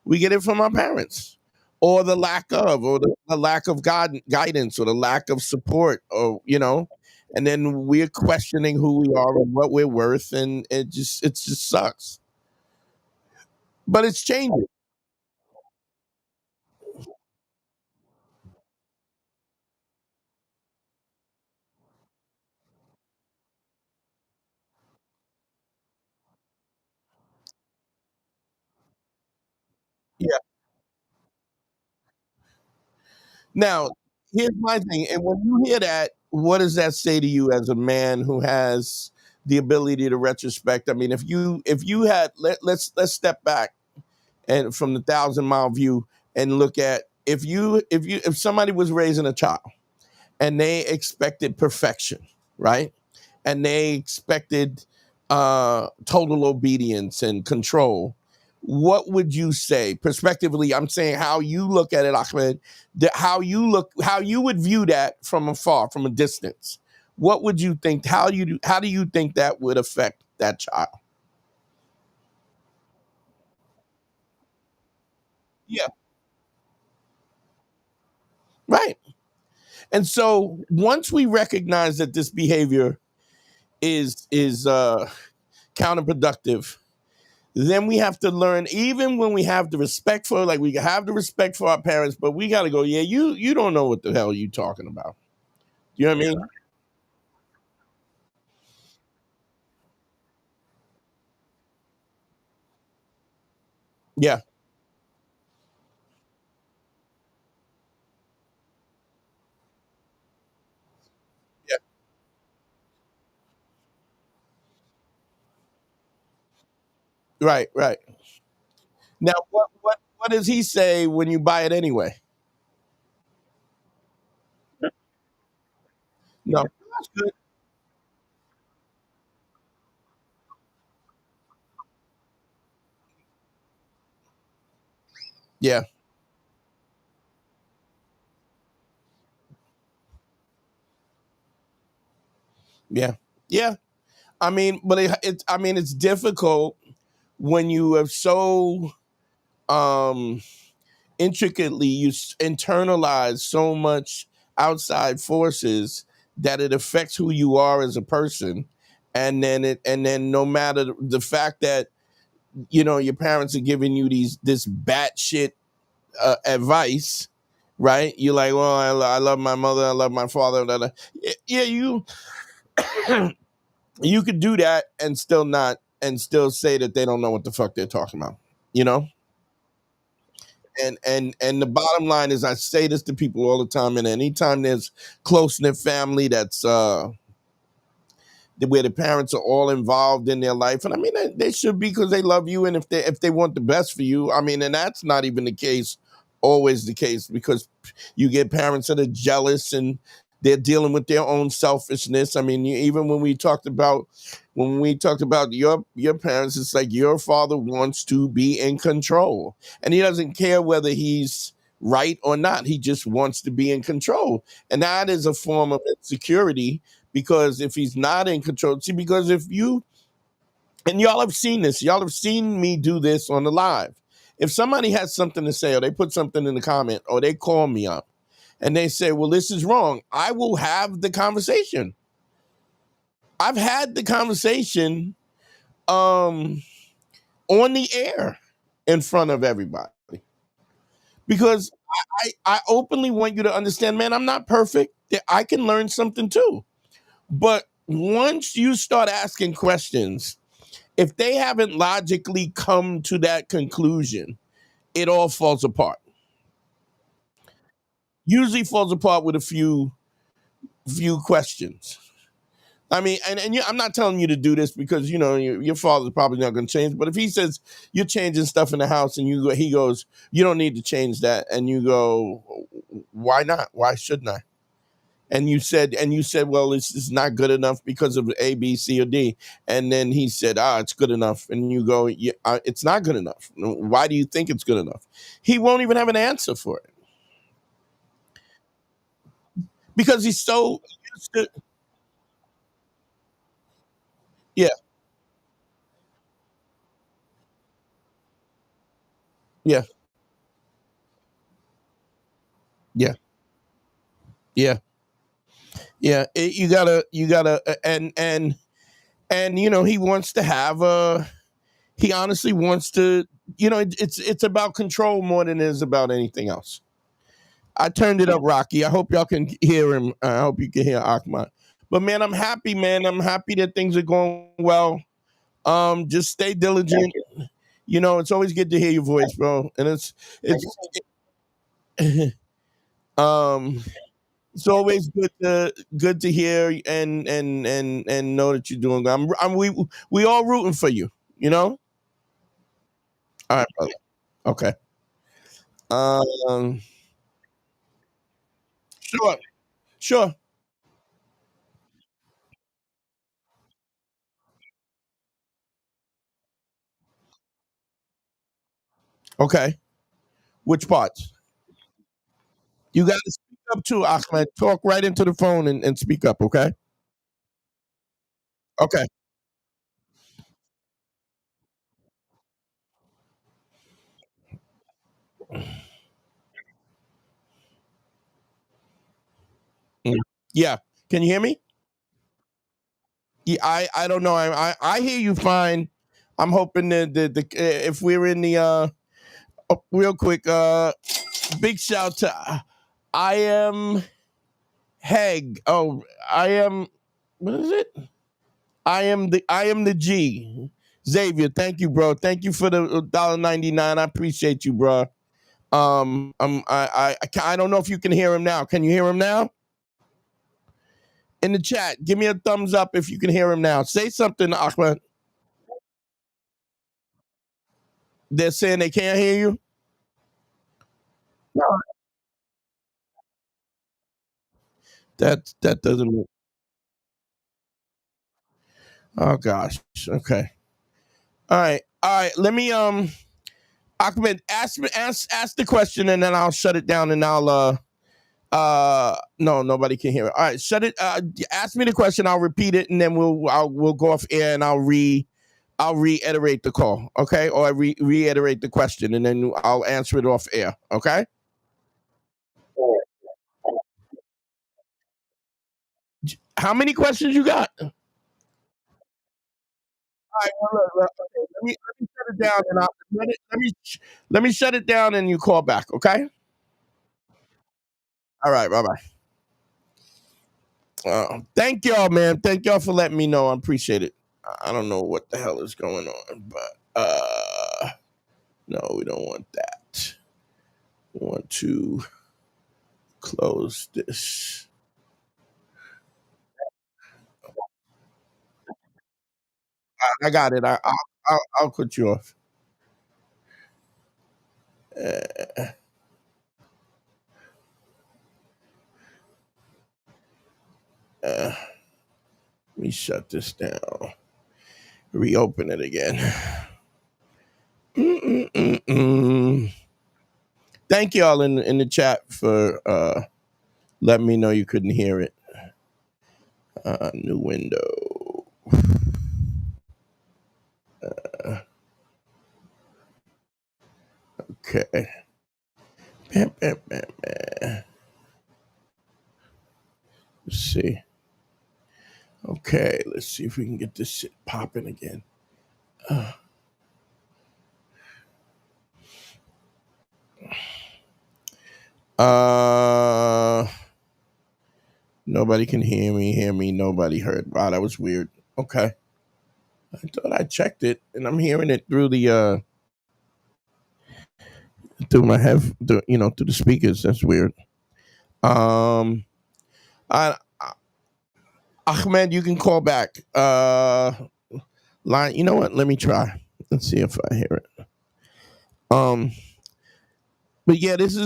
we get it from our parents, or the lack of guidance, or the lack of support, or and then we're questioning who we are and what we're worth, and it just sucks. But it's changing. Yeah. Now, here's my thing, and when you hear that, what does that say to you as a man who has the ability to retrospect? I mean, if you had let's step back and from the 1,000-mile view, and look at, if somebody was raising a child and they expected perfection, right? And they expected total obedience and control. What would you say, prospectively? I'm saying how you look at it, Ahmed. How you would view that from afar, from a distance. What would you think? How do you think that would affect that child? Yeah, right. And so once we recognize that this behavior is counterproductive, then we have to learn, even when we have the respect for, like, we have the respect for our parents, but we got to go, yeah, you don't know what the hell you talking about. You know what I mean? Yeah, yeah, right, right. Now, what does he say when you buy it anyway? No, that's good. Yeah, yeah, yeah. I mean, but it's difficult when you have so um intricately internalize so much outside forces that it affects who you are as a person, and then no matter the fact that your parents are giving you this batshit advice, right? You're like, well, I love my mother, I love my father, blah, blah. Yeah, you could do that and still not, and still say that they don't know what the fuck they're talking about, you know. And the bottom line is, I say this to people all the time, and anytime there's close knit family that's where the parents are all involved in their life, and I mean they should be, because they love you, and if they want the best for you, I mean, and that's not even the case, always the case, because you get parents that are jealous, and they're dealing with their own selfishness. I mean, even when we talked about your parents, it's like your father wants to be in control, and he doesn't care whether he's right or not. He just wants to be in control. And that is a form of insecurity, because if he's not in control, see, because if you, and y'all have seen this, y'all have seen me do this on the live. If somebody has something to say, or they put something in the comment, or they call me up and they say, well, this is wrong, I will have the conversation. I've had the conversation on the air in front of everybody, because I openly want you to understand, man, I'm not perfect. I can learn something too. But once you start asking questions, if they haven't logically come to that conclusion, it all falls apart. Usually falls apart with a few questions. I mean, I'm not telling you to do this because your father's probably not going to change. But if he says you're changing stuff in the house, and he goes, you don't need to change that, and you go, why not? Why shouldn't I? And you said, well, it's not good enough because of A, B, C, or D. And then he said, it's good enough. And you go, yeah, it's not good enough. Why do you think it's good enough? He won't even have an answer for it, because he's so used to, yeah, yeah, yeah, yeah, yeah. You gotta, and he wants to have he honestly wants to, it's about control more than it is about anything else. I turned it up, Rocky. I hope y'all can hear him. I hope you can hear Ahmad. But man, I'm happy, man. I'm happy that things are going well. Just stay diligent. It's always good to hear your voice, bro. And um it's always good to hear and know that you're doing good. We all rooting for you, you know? All right, brother. Okay. Um sure, sure. Okay. Which parts? You gotta speak up too, Ahmed. Talk right into the phone and speak up, okay? Okay. Mm. Yeah. Can you hear me? Yeah, I don't know. I hear you fine. I'm hoping that if we're in the real quick, big shout to I am Heg. Oh, I am, what is it? I am the G. Xavier, thank you, bro. Thank you for the $1.99. I appreciate you, bro. I don't know if you can hear him now. Can you hear him now? In the chat, give me a thumbs up if you can hear him now. Say something, Ahmed. They're saying they can't hear you. No. That doesn't. Oh gosh. Okay. All right. Let me Ahmed, ask the question, and then I'll shut it down, and I'll no, nobody can hear it. All right, shut it. Ask me the question. I'll repeat it, and then we'll go off air, and I'll reiterate the call, okay? Or reiterate the question, and then I'll answer it off air, okay? How many questions you got? All right, well, okay, let me shut it down, and let me shut it down, and you call back, okay? All right, bye bye. Thank y'all, man. Thank y'all for letting me know. I appreciate it. I don't know what the hell is going on, but no, we don't want that. We want to close this. I got it. I'll cut you off. Uh, let me shut this down. Reopen it again. Mm-mm-mm-mm. Thank y'all in the chat for letting me know you couldn't hear it. New window. Okay. Bam, bam, bam, bam. Let's see. Okay, let's see if we can get this shit popping again. Uh, Nobody can hear me. Nobody heard. Wow, that was weird. Okay. I thought I checked it, and I'm hearing it through the through my through the speakers. That's weird. Um, I, Ahmed, you can call back. Line. You know what? Let me try. Let's see if I hear it. But yeah, it is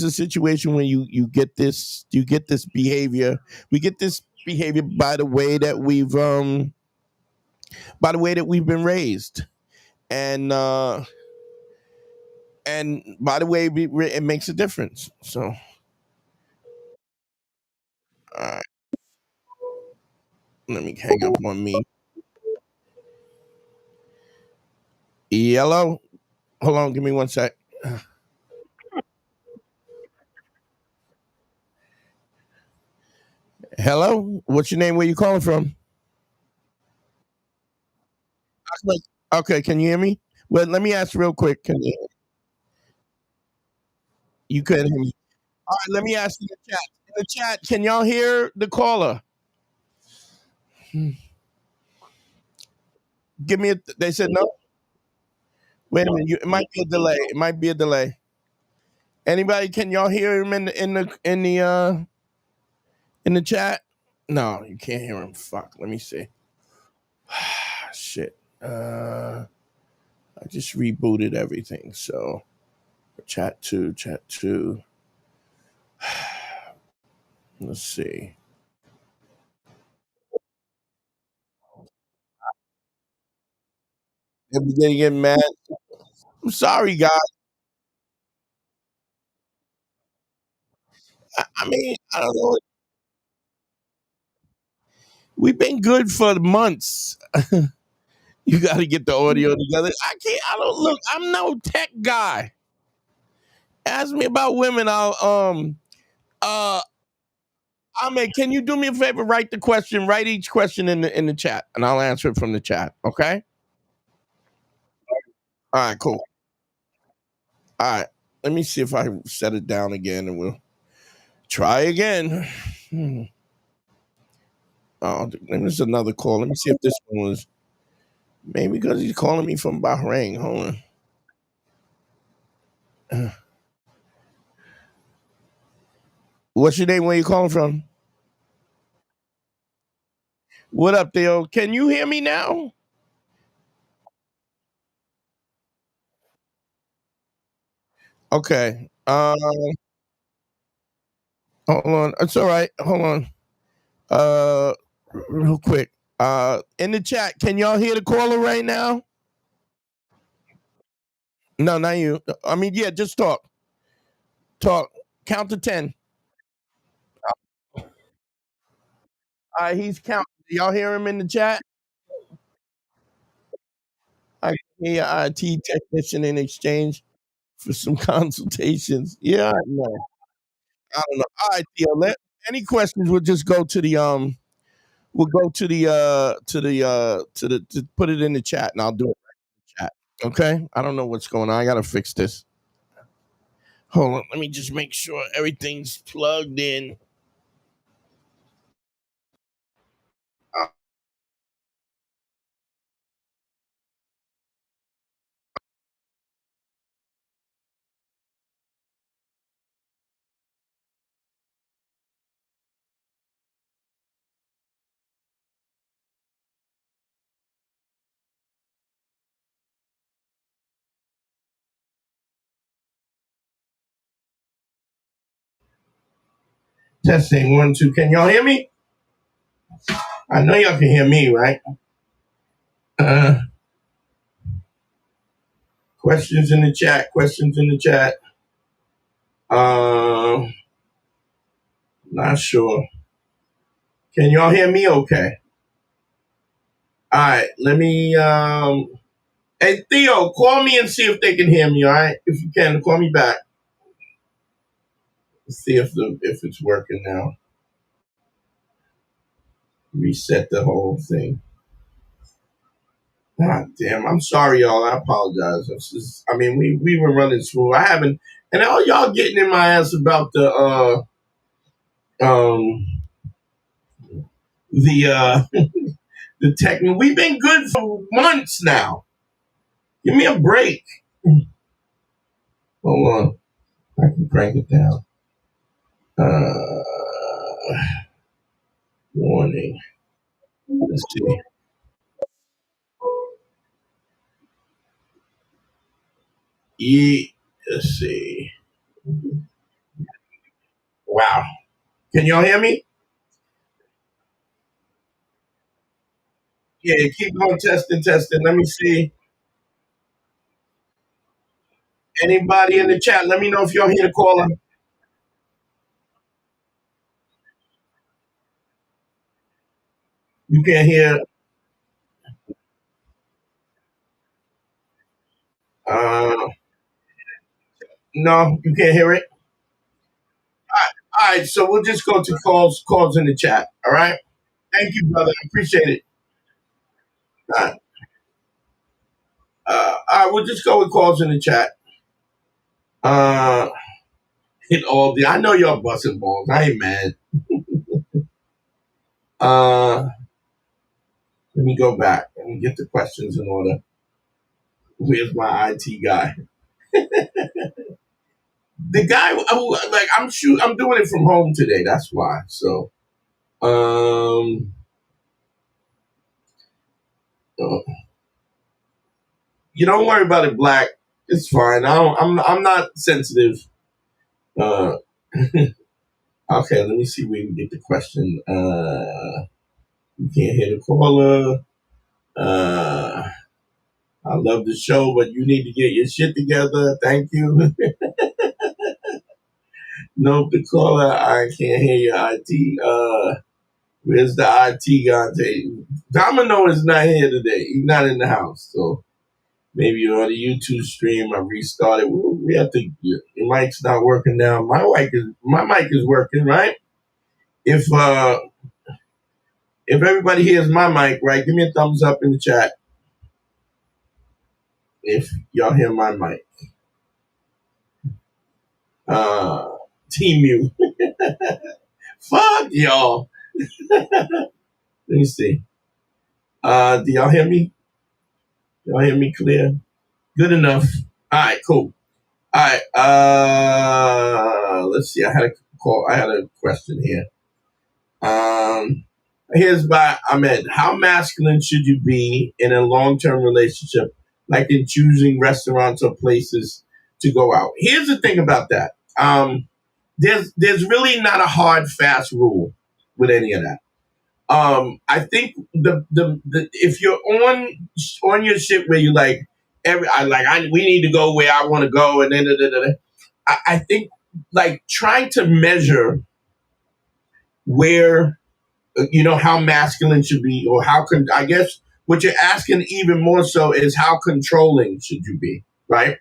a situation where you get this behavior. We get this behavior by the way that we've been raised, and by the way it makes a difference. So, all right, let me hang up on me. Yellow, hold on, give me one sec. Hello, what's your name? Where you calling from? Okay, can you hear me? Well, let me ask real quick. You couldn't hear me? All right, let me ask you in the chat. In the chat, can y'all hear the caller? Give me a. They said no. Wait a minute. It might be a delay. It might be a delay. Anybody? Can y'all hear him in the chat? No, you can't hear him. Fuck. Let me see. Shit. I just rebooted everything. So chat two. Let's see. They're beginning to get mad. I'm sorry, guys. I mean, I don't know. We've been good for months. You got to get the audio together. I can't. I don't look. I'm no tech guy. Ask me about women. Uh Ahmed, can you do me a favor? Write the question. Write each question in the chat, and I'll answer it from the chat. Okay. All right. Cool. All right. Let me see if I set it down again, and we'll try again. Oh, there's another call. Let me see if this one was maybe because he's calling me from Bahrain. Hold on. What's your name? Where you calling from? What up, Theo? Can you hear me now? Okay. Hold on. It's all right. Hold on. Uh, Real quick. In the chat, can y'all hear the caller right now? No, not you. I mean, yeah, just talk. Talk. Count to 10. All right, he's counting. Do y'all hear him in the chat? I can hear IT technician in exchange for some consultations. Yeah, I know. I don't know. All right, Theo. Any questions? We'll just go to the We'll go to put it in the chat, and I'll do it in the chat. Okay. I don't know what's going on. I gotta fix this. Hold on. Let me just make sure everything's plugged in. Testing 1, 2. Can y'all hear me? I know y'all can hear me, right? Uh, Questions in the chat. Questions in the chat. Not sure. Can y'all hear me okay? All right, let me, hey, Theo, call me and see if they can hear me, all right? If you can, call me back. See if it's working now. Reset the whole thing. God damn, I'm sorry, y'all. I apologize. We were running smooth. I haven't, and all y'all getting in my ass about the the tech. We've been good for months now. Give me a break. Hold on, I can crank it down. Warning. Let's see. Let's see. Wow. Can y'all hear me? Yeah, keep going, testing. Let me see. Anybody in the chat, let me know if y'all hear the caller. You can't hear. Uh, no, you can't hear it. All right, so we'll just go to calls in the chat. All right. Thank you, brother. I appreciate it. All right. All right, we'll just go with calls in the chat. Hit all the. I know y'all busting balls. I ain't mad. Let me go back. Let me get the questions in order. Where's my IT guy? The guy, I'm doing it from home today. That's why. So, you don't worry about it, Black. It's fine. I'm not sensitive. Uh, okay. Let me see where we can get the question. You can't hear the caller. I love the show, but you need to get your shit together. Thank you. Nope, the caller. I can't hear your IT. Where's the IT guy? Domino is not here today. He's not in the house. So maybe on the YouTube stream, I restarted. We have to. Your mic's not working now. My mic is working, right? If everybody hears my mic, right, give me a thumbs up in the chat if y'all hear my mic. Team you. Fuck y'all. Let me see. Do y'all hear me? Y'all hear me clear? Good enough. All right, cool. All right. Let's see. I had a question here. Here's by Ahmed. How masculine should you be in a long-term relationship, like in choosing restaurants or places to go out? Here's the thing about that. There's really not a hard, fast rule with any of that. I think the if you're on your shit where you like we need to go where I want to go and then I think like trying to measure where how masculine should be or I guess what you're asking even more so is how controlling should you be, right?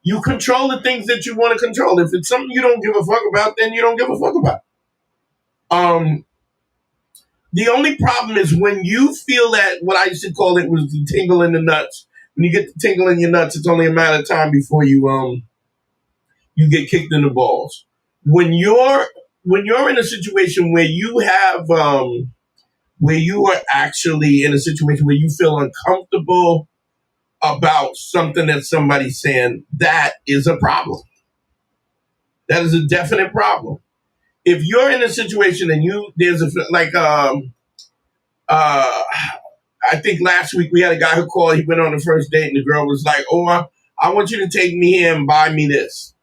You control the things that you want to control. If it's something you don't give a fuck about, then you don't give a fuck about. The only problem is when you feel that, what I used to call it was the tingle in the nuts. When you get the tingle in your nuts, it's only a matter of time before you get kicked in the balls. When you're in a situation where you have where you are actually in a situation where you feel uncomfortable about something that somebody's saying, that is a problem. That is a definite problem. If you're in a situation and I think last week we had a guy who called. He went on the first date, and the girl was like, "Oh, I want you to take me here and buy me this."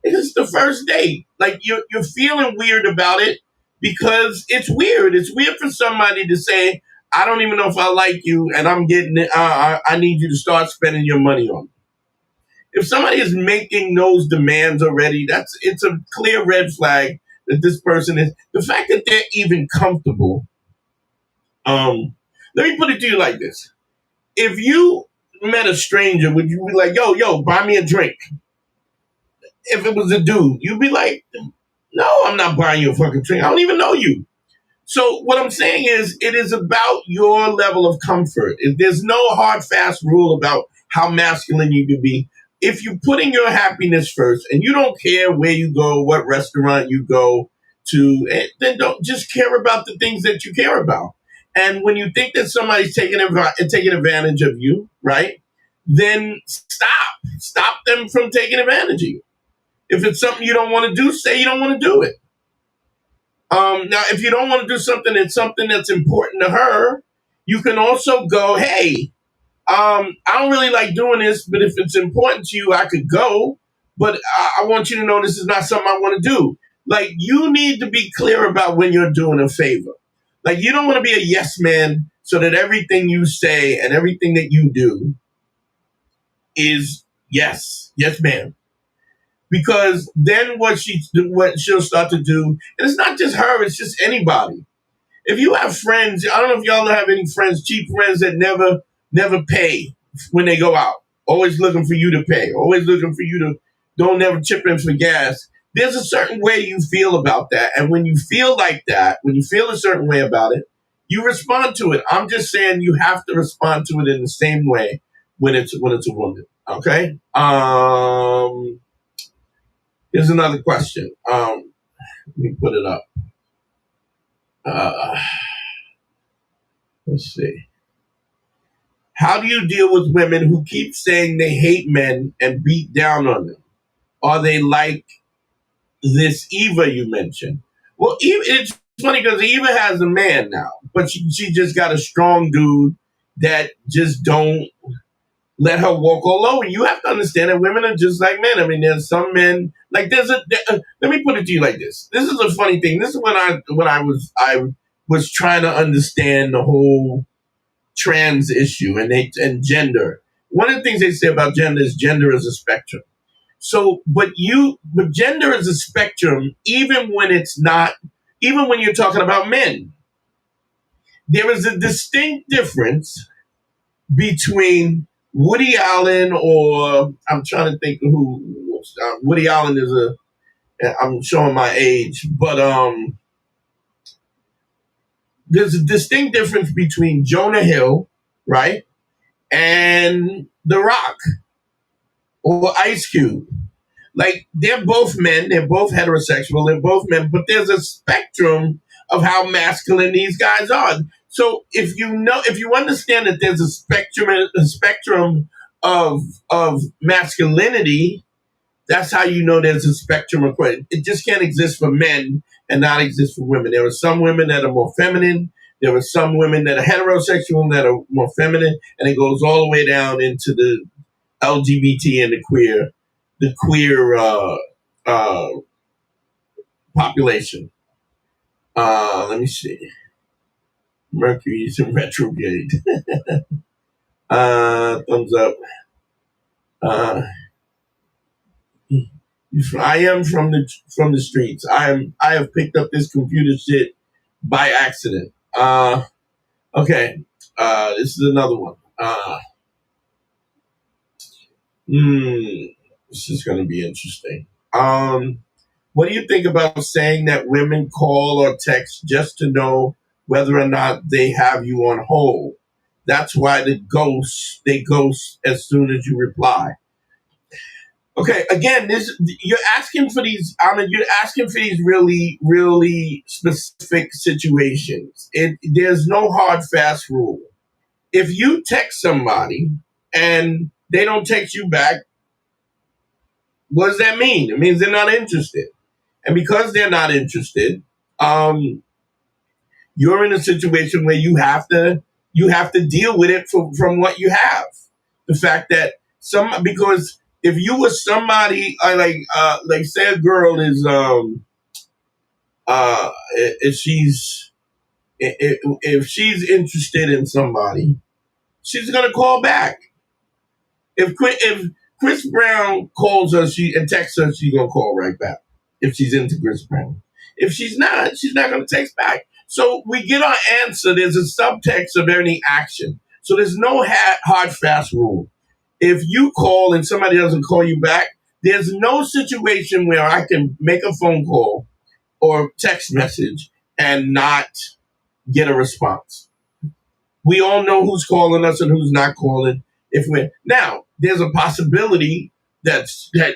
It's the first date. Like you're feeling weird about it because it's weird. It's weird for somebody to say, "I don't even know if I like you, and I'm getting it. I need you to start spending your money on me." If somebody is making those demands already, it's a clear red flag that this person is. The fact that they're even comfortable. Let me put it to you like this: if you met a stranger, would you be like, yo, buy me a drink? If it was a dude, you'd be like, no, I'm not buying you a fucking drink. I don't even know you. So what I'm saying is, it is about your level of comfort. There's no hard, fast rule about how masculine you can be. If you're putting your happiness first and you don't care where you go, what restaurant you go to, then don't just care about the things that you care about. And when you think that somebody's taking advantage of you, right, then stop them from taking advantage of you. If it's something you don't want to do, say you don't want to do it. Now, if you don't want to do something that's important to her, you can also go, hey, I don't really like doing this, but if it's important to you, I could go. But I want you to know this is not something I want to do. Like, you need to be clear about when you're doing a favor. Like, you don't want to be a yes man so that everything you say and everything that you do is yes, ma'am. Because then what she'll start to do, and it's not just her, it's just anybody. If you have friends, I don't know if y'all have any friends, cheap friends that never pay when they go out, always looking for you to pay, always looking for you to don't never chip in for gas. There's a certain way you feel about that, and when you feel like that, when you feel a certain way about it, you respond to it. I'm just saying you have to respond to it in the same way when it's a woman. Okay. Here's another question. Let me put it up. Let's see. How do you deal with women who keep saying they hate men and beat down on them? Are they like this Eva you mentioned? Well, it's funny because Eva has a man now, but she just got a strong dude that just don't let her walk all over. You have to understand that women are just like men. I mean, there's some men like let me put it to you like this. This is a funny thing. This is when I was trying to understand the whole trans issue and gender. One of the things they say about gender is a spectrum. So, but gender is a spectrum, even when you're talking about men. There is a distinct difference between Woody Allen, or I'm trying to think of who. Woody Allen I'm showing my age, but there's a distinct difference between Jonah Hill, right, and The Rock or Ice Cube. Like, they're both men, they're both heterosexual, they're both men, but there's a spectrum of how masculine these guys are. So if you understand that there's a spectrum of masculinity, that's how you know there's a spectrum of it just can't exist for men and not exist for women. There are some women that are more feminine. There are some women that are heterosexual that are more feminine, and it goes all the way down into the LGBT and the queer population. Let me see. Mercury is in retrograde. Thumbs up. I am from the streets. I have picked up this computer shit by accident. Okay. This is another one. This is going to be interesting. What do you think about saying that women call or text just to know whether or not they have you on hold? That's why they ghost as soon as you reply. Okay, again, you're asking for these. You're asking for these really, really specific situations. There's no hard, fast rule. If you text somebody and they don't text you back, what does that mean? It means they're not interested. And because they're not interested, you're in a situation where you have to deal with it from what you have. The fact that because if you were somebody like say a girl is if she's interested in somebody, she's gonna call back. If Chris Brown calls her, and texts her, she's gonna call right back if she's into Chris Brown. If she's not gonna text back. So we get our answer. There's a subtext of any action. So there's no hard fast rule. If you call and somebody doesn't call you back, there's no situation where I can make a phone call or text message and not get a response. We all know who's calling us and who's not calling. Now, there's a possibility that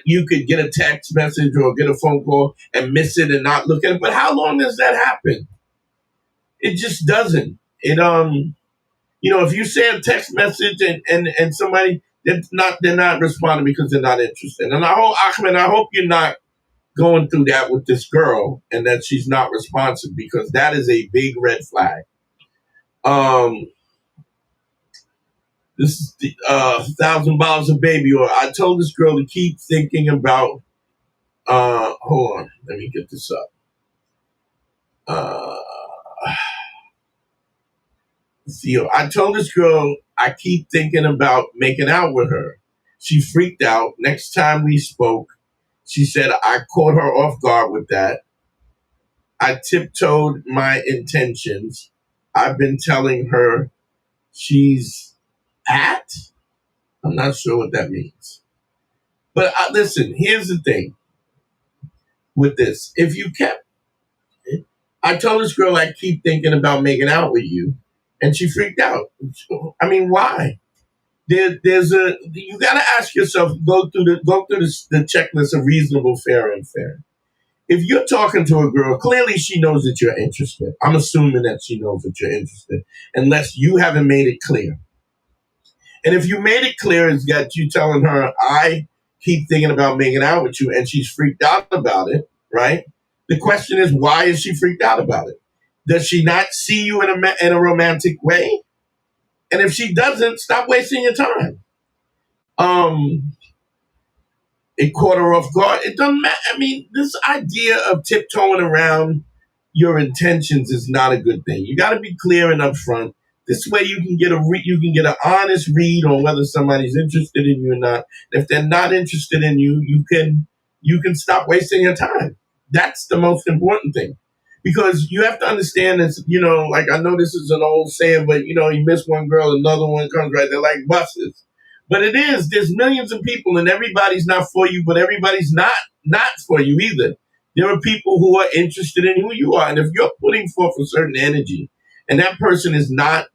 you could get a text message or get a phone call and miss it and not look at it. But how long does that happen? It just doesn't. If you send a text message and somebody they're not responding because they're not interested. And I hope you're not going through that with this girl and that she's not responsive, because that is a big red flag. This is the $1,000 a baby. Or I told this girl to keep thinking about. Hold on, let me get this up. I told this girl I keep thinking about making out with her. She freaked out. Next time we spoke, she said I caught her off guard with that. I tiptoed my intentions. I've been telling her she's at. I'm not sure what that means. But listen, here's the thing with this. I told this girl I keep thinking about making out with you, and she freaked out. I mean, why? You got to ask yourself, go through the checklist of reasonable, fair, and unfair. If you're talking to a girl, clearly she knows that you're interested. I'm assuming that she knows that you're interested, unless you haven't made it clear. And if you made it clear, it's got you telling her, I keep thinking about making out with you, and she's freaked out about it, right? The question is, why is she freaked out about it? Does she not see you in a romantic way? And if she doesn't, stop wasting your time. It caught her off guard. It doesn't matter. I mean, this idea of tiptoeing around your intentions is not a good thing. You got to be clear and upfront. This way, you can get an honest read on whether somebody's interested in you or not. And if they're not interested in you, you can stop wasting your time. That's the most important thing, because you have to understand this. Like, I know this is an old saying, but you miss one girl, another one comes right. They're like buses. But it is. There's millions of people, and everybody's not for you, but everybody's not for you either. There are people who are interested in who you are, and if you're putting forth a certain energy, and that person is not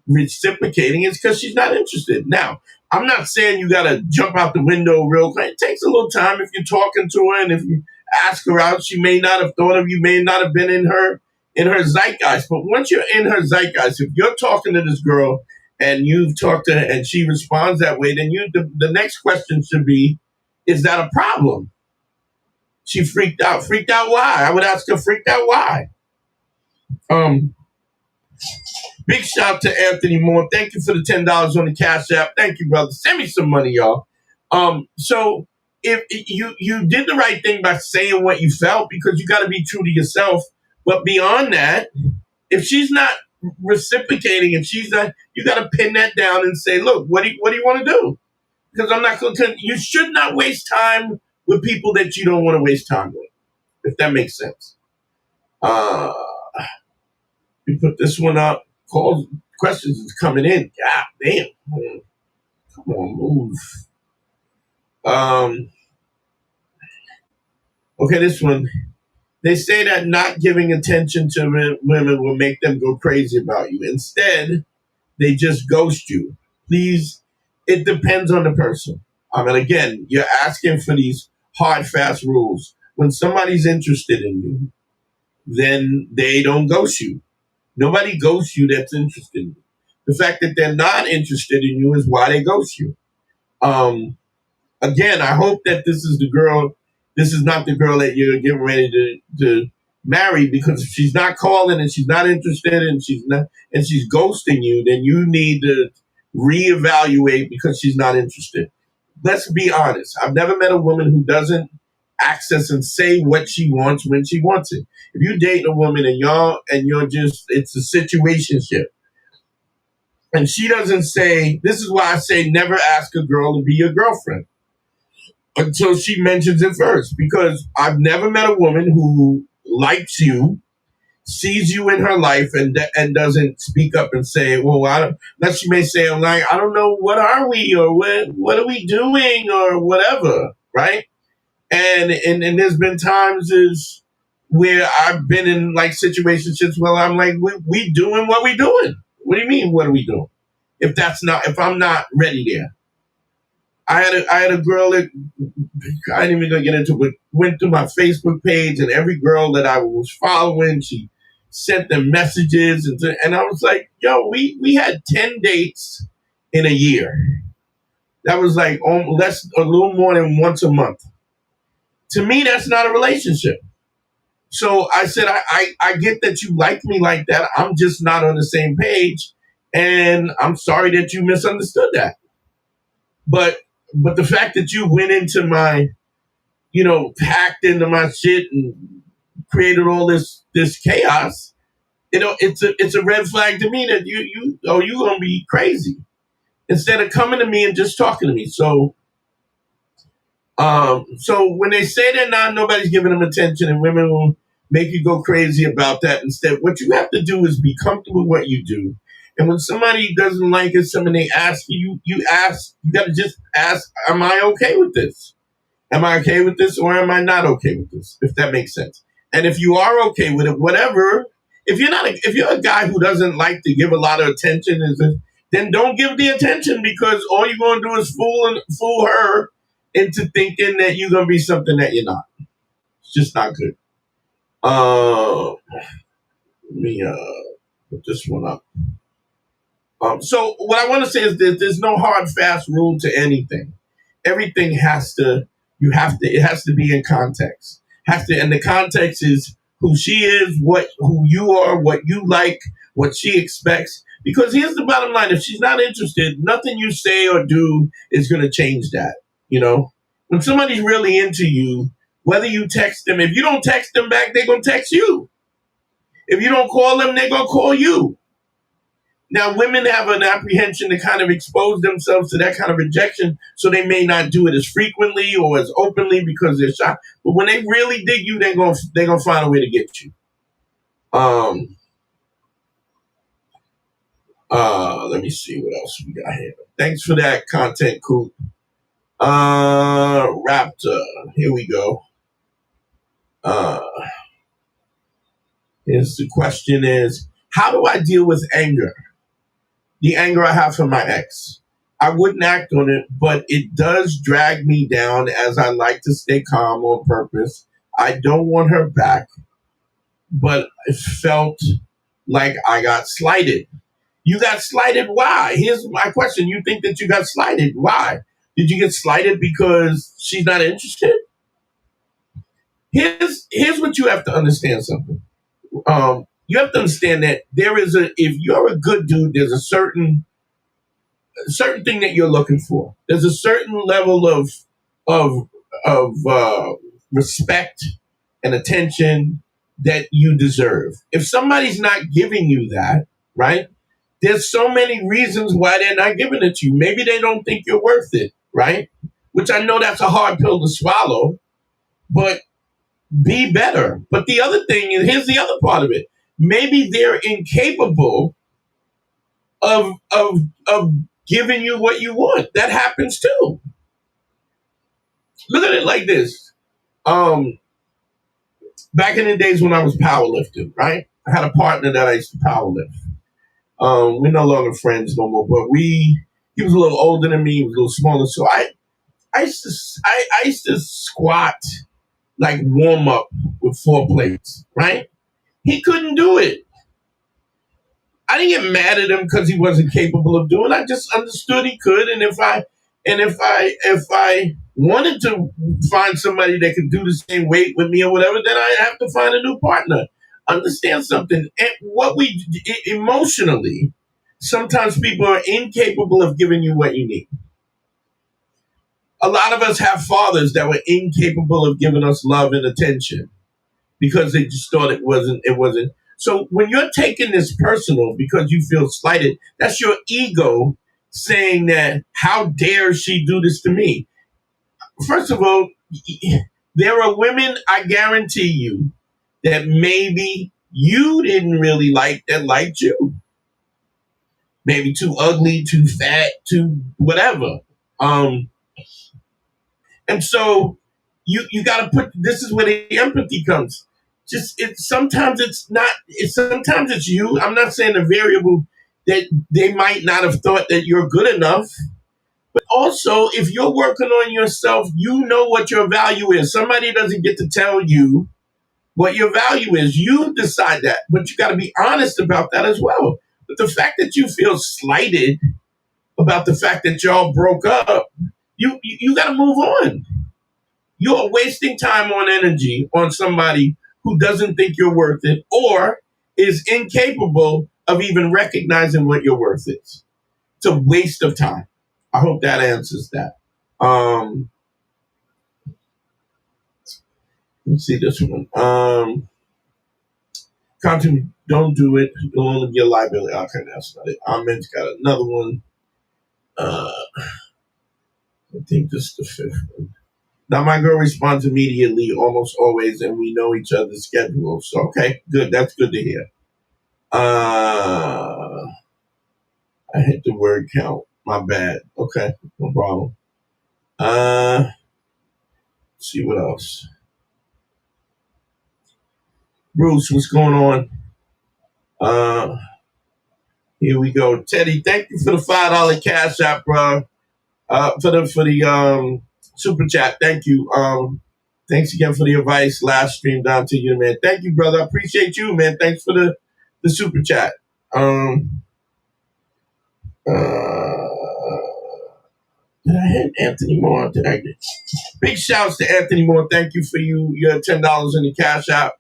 reciprocating, it's because she's not interested. Now, I'm not saying you got to jump out the window real quick. It takes a little time. If you're talking to her, and if you ask her out, she may not have thought of you, may not have been in her zeitgeist. But once you're in her zeitgeist, if you're talking to this girl and you've talked to her and she responds that way, then the next question should be, is that a problem? She freaked out. Freaked out why? I would ask her, freaked out why? Big shout out to Anthony Moore. Thank you for the $10 on the Cash App. Thank you, brother. Send me some money, y'all. So if you did the right thing by saying what you felt, because you got to be true to yourself. But beyond that, if she's not reciprocating and she's not, you got to pin that down and say, look, what do you want to do? Because I'm not going to. You should not waste time with people that you don't want to waste time with, if that makes sense. We put this one up. Calls, questions is coming in. God damn. Come on, move. Okay, this one. They say that not giving attention to women will make them go crazy about you. Instead, they just ghost you. Please, it depends on the person. I mean, again, you're asking for these hard, fast rules. When somebody's interested in you, then they don't ghost you. Nobody ghosts you that's interested in you. The fact that they're not interested in you is why they ghost you. Again, I hope that this is not the girl that you're getting ready to marry, because if she's not calling and she's not interested and she's ghosting you, then you need to reevaluate because she's not interested. Let's be honest. I've never met a woman who doesn't access and say what she wants when she wants it. If you date a woman and you're just, it's a situationship, and she doesn't say, this is why I say never ask a girl to be your girlfriend. until she mentions it first. Because I've never met a woman who likes you, sees you in her life, and doesn't speak up and say, well, I don't, that she may say, I'm like, I don't know, what are we, or what are we doing, or whatever, right? And there's been times where I've been in like situations where I'm like, we doing what we doing. What do you mean, what are we doing? If I'm not ready there. I had a girl that I didn't even gonna get into it, went through my Facebook page, and every girl that I was following, she sent them messages, and I was like, yo, we had 10 dates in a year. That was like a little more than once a month. To me, that's not a relationship. So I said, I get that you like me like that. I'm just not on the same page, and I'm sorry that you misunderstood that. But the fact that you went into my, hacked into my shit and created all this chaos, it's a red flag to me that you gonna be crazy instead of coming to me and just talking to me. So when they say that now nobody's giving them attention and women will make you go crazy about that, instead, what you have to do is be comfortable with what you do. And when somebody doesn't like it, they ask you, you got to just ask, am I okay with this? Am I okay with this, or am I not okay with this? If that makes sense. And if you are okay with it, whatever, if you're a guy who doesn't like to give a lot of attention, then don't give the attention, because all you're going to do is fool her into thinking that you're going to be something that you're not. It's just not good. Let me put this one up. So what I want to say is that there's no hard, fast rule to anything. Everything it has to be in context. And the context is who she is, who you are, what you like, what she expects. Because here's the bottom line: if she's not interested, nothing you say or do is going to change that. When somebody's really into you, whether you text them, if you don't text them back, they're going to text you. If you don't call them, they're going to call you. Now, women have an apprehension to kind of expose themselves to that kind of rejection, so they may not do it as frequently or as openly because they're shy. But when they really dig you, they're gonna find a way to get you. Let me see what else we got here. Thanks for that content, Coop. Raptor, here we go. Here's the question: is how do I deal with anger? The anger I have for my ex. I wouldn't act on it, but it does drag me down, as I like to stay calm on purpose. I don't want her back, but it felt like I got slighted. You got slighted? Why? Here's my question. You think that you got slighted? Why? Did you get slighted because she's not interested? Here's what you have to understand something. You have to understand that if you're a good dude, there's a certain thing that you're looking for. There's a certain level of respect and attention that you deserve. If somebody's not giving you that, right? There's so many reasons why they're not giving it to you. Maybe they don't think you're worth it, right? Which I know that's a hard pill to swallow, but be better. But the other thing is, here's the other part of it. Maybe they're incapable of giving you what you want. That happens too. Look at it like this. Back in the days when I was powerlifting, right? I had a partner that I used to powerlift. We're no longer friends no more, but he was a little older than me, he was a little smaller. So I used to squat like warm up with 4 plates, right? He couldn't do it. I didn't get mad at him because he wasn't capable of doing it. I just understood he could, and if I wanted to find somebody that could do the same weight with me or whatever, then I have to find a new partner. Understand something. And emotionally, sometimes people are incapable of giving you what you need. A lot of us have fathers that were incapable of giving us love and attention because they just thought it wasn't. So when you're taking this personal because you feel slighted, that's your ego saying that, how dare she do this to me? first of all, there are women, I guarantee you, that maybe you didn't really like that liked you. Maybe too ugly, too fat, too whatever. And so you got to put, this is where the empathy comes. Sometimes it's not, sometimes it's you. I'm not saying a variable that they might not have thought that you're good enough. But also, if you're working on yourself, you know what your value is. Somebody doesn't get to tell you what your value is. You decide that, but you got to be honest about that as well. But the fact that you feel slighted about the fact that y'all broke up, you got to move on. You're wasting time on energy on somebody who doesn't think you're worth it or is incapable of even recognizing what your worth is. It's a waste of time. I hope that answers that. Let's see this one. Content, don't do it. You'll only be a liability. Okay, that's not it. Ahmed's got another one. I think this is the fifth one. Now, my girl responds immediately, almost always, and we know each other's schedules. So, okay, good. That's good to hear. I hit the word count. My bad. Okay, no problem. Let's see what else. Bruce, what's going on? Here we go. Teddy, thank you for the $5 cash app, bro. For the super chat. Thank you. Thanks again for the advice. Last stream, Dante, you, man. Thank you, brother. I appreciate you, man. Thanks for the super chat. Did I hit Anthony Moore? Did I get big shouts to Anthony Moore? Thank you for your $10 in the cash app.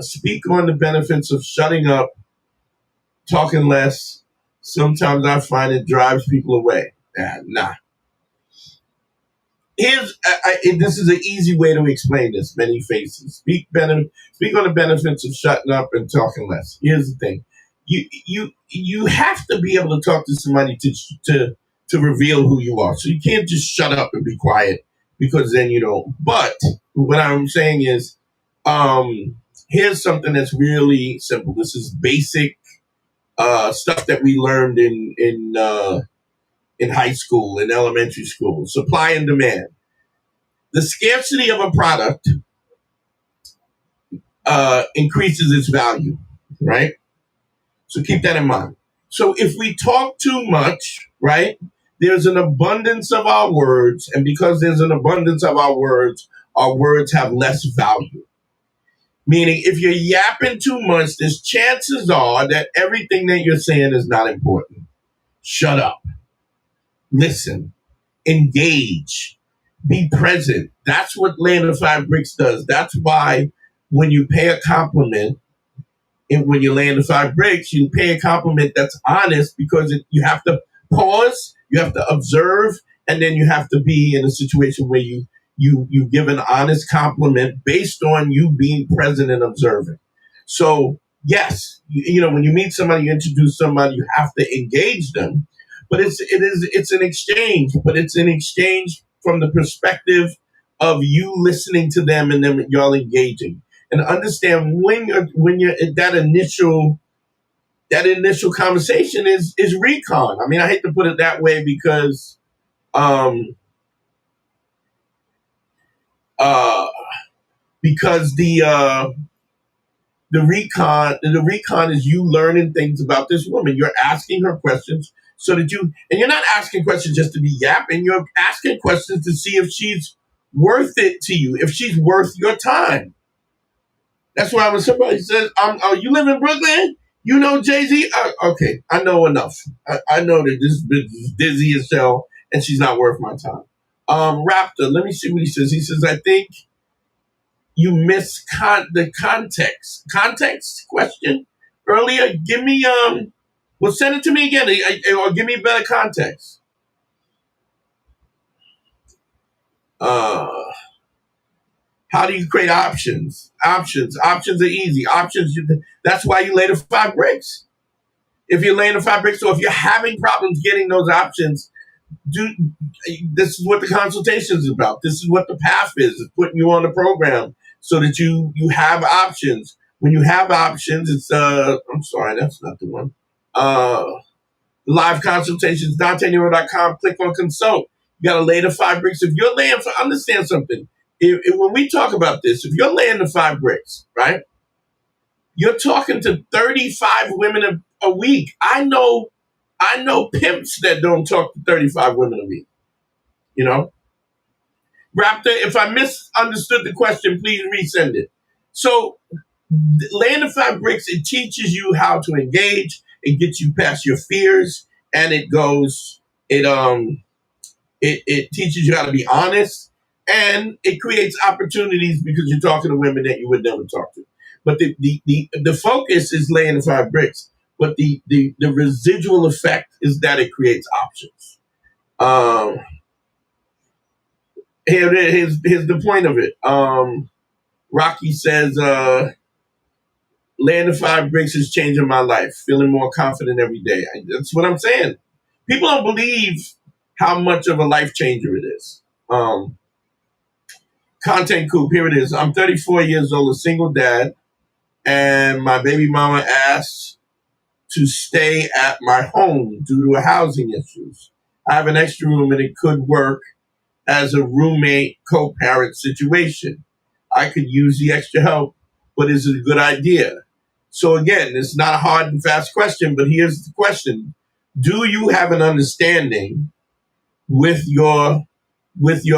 Speak on the benefits of shutting up, talking less. Sometimes I find it drives people away. Nah. This is an easy way to explain this. Many faces. Speak on the benefits of shutting up and talking less. Here's the thing: you have to be able to talk to somebody to reveal who you are. So you can't just shut up and be quiet because then you don't. But what I'm saying is, here's something that's really simple. This is basic stuff that we learned in high school, in elementary school. Supply and demand. The scarcity of a product increases its value, right? So keep that in mind. So if we talk too much, right, there's an abundance of our words. And because there's an abundance of our words have less value. Meaning if you're yapping too much, there's chances are that everything that you're saying is not important. Shut up. Listen. Engage. Be present. That's what Land of 5 Bricks does. That's why when you pay a compliment, and when you land the 5 bricks, you pay a compliment that's honest because you have to pause, you have to observe, and then you have to be in a situation where you give an honest compliment based on you being present and observing. So yes, when you meet somebody, you introduce somebody, you have to engage them, but it's an exchange, but it's an exchange from the perspective of you listening to them and then y'all engaging. And understand when you're at that initial conversation is recon. I mean, I hate to put it that way because the recon is you learning things about this woman. You're asking her questions so that and you're not asking questions just to be yapping. You're asking questions to see if she's worth it to you, if she's worth your time. That's why when somebody says, you live in Brooklyn? You know Jay-Z? Okay, I know enough. I know that this bitch is dizzy as hell and she's not worth my time. Raptor, let me see what he says. He says, I think you missed the context question earlier. Give me, send it to me again or give me better context. How do you create options? Options are easy. That's why you lay the 5 bricks. If you're laying the 5 bricks, so if you're having problems getting those options, this is what the consultation is about. This is what the path is putting you on the program so that you have options. When you have options, it's I'm sorry, that's not the one. Live consultations, DanteNero.com, click on consult. You gotta lay the 5 bricks. If you're laying understand something. When we talk about this, if you're laying the 5 bricks, right? You're talking to 35 women a week. I know pimps that don't talk to 35 women a week. You know? Raptor, if I misunderstood the question, please resend it. So laying the 5 bricks, it teaches you how to engage, it gets you past your fears, and it teaches you how to be honest, and it creates opportunities because you're talking to women that you would never talk to. But the focus is laying the 5 bricks, but the residual effect is that it creates options. Here's the point of it. Rocky says, laying the 5 bricks is changing my life, feeling more confident every day. That's what I'm saying. People don't believe how much of a life changer it is. Content Coop, here it is. I'm 34 years old, a single dad, and my baby mama asked to stay at my home due to housing issues. I have an extra room and it could work as a roommate co-parent situation. I could use the extra help, but is it a good idea? So again, it's not a hard and fast question, but here's the question. Do you have an understanding with your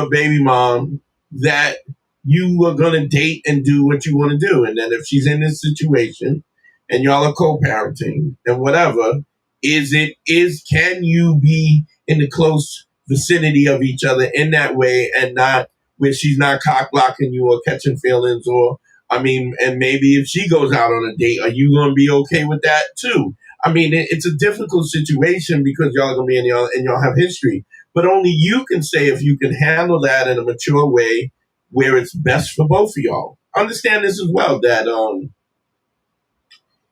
baby mom that you are going to date and do what you want to do? And then if she's in this situation and y'all are co-parenting and whatever, can you be in the close vicinity of each other in that way and not where she's not cock blocking you or catching feelings and maybe if she goes out on a date, are you going to be okay with that too? I mean, it's a difficult situation because y'all are going to be and y'all have history, but only you can say if you can handle that in a mature way where it's best for both of y'all. Understand this as well, that,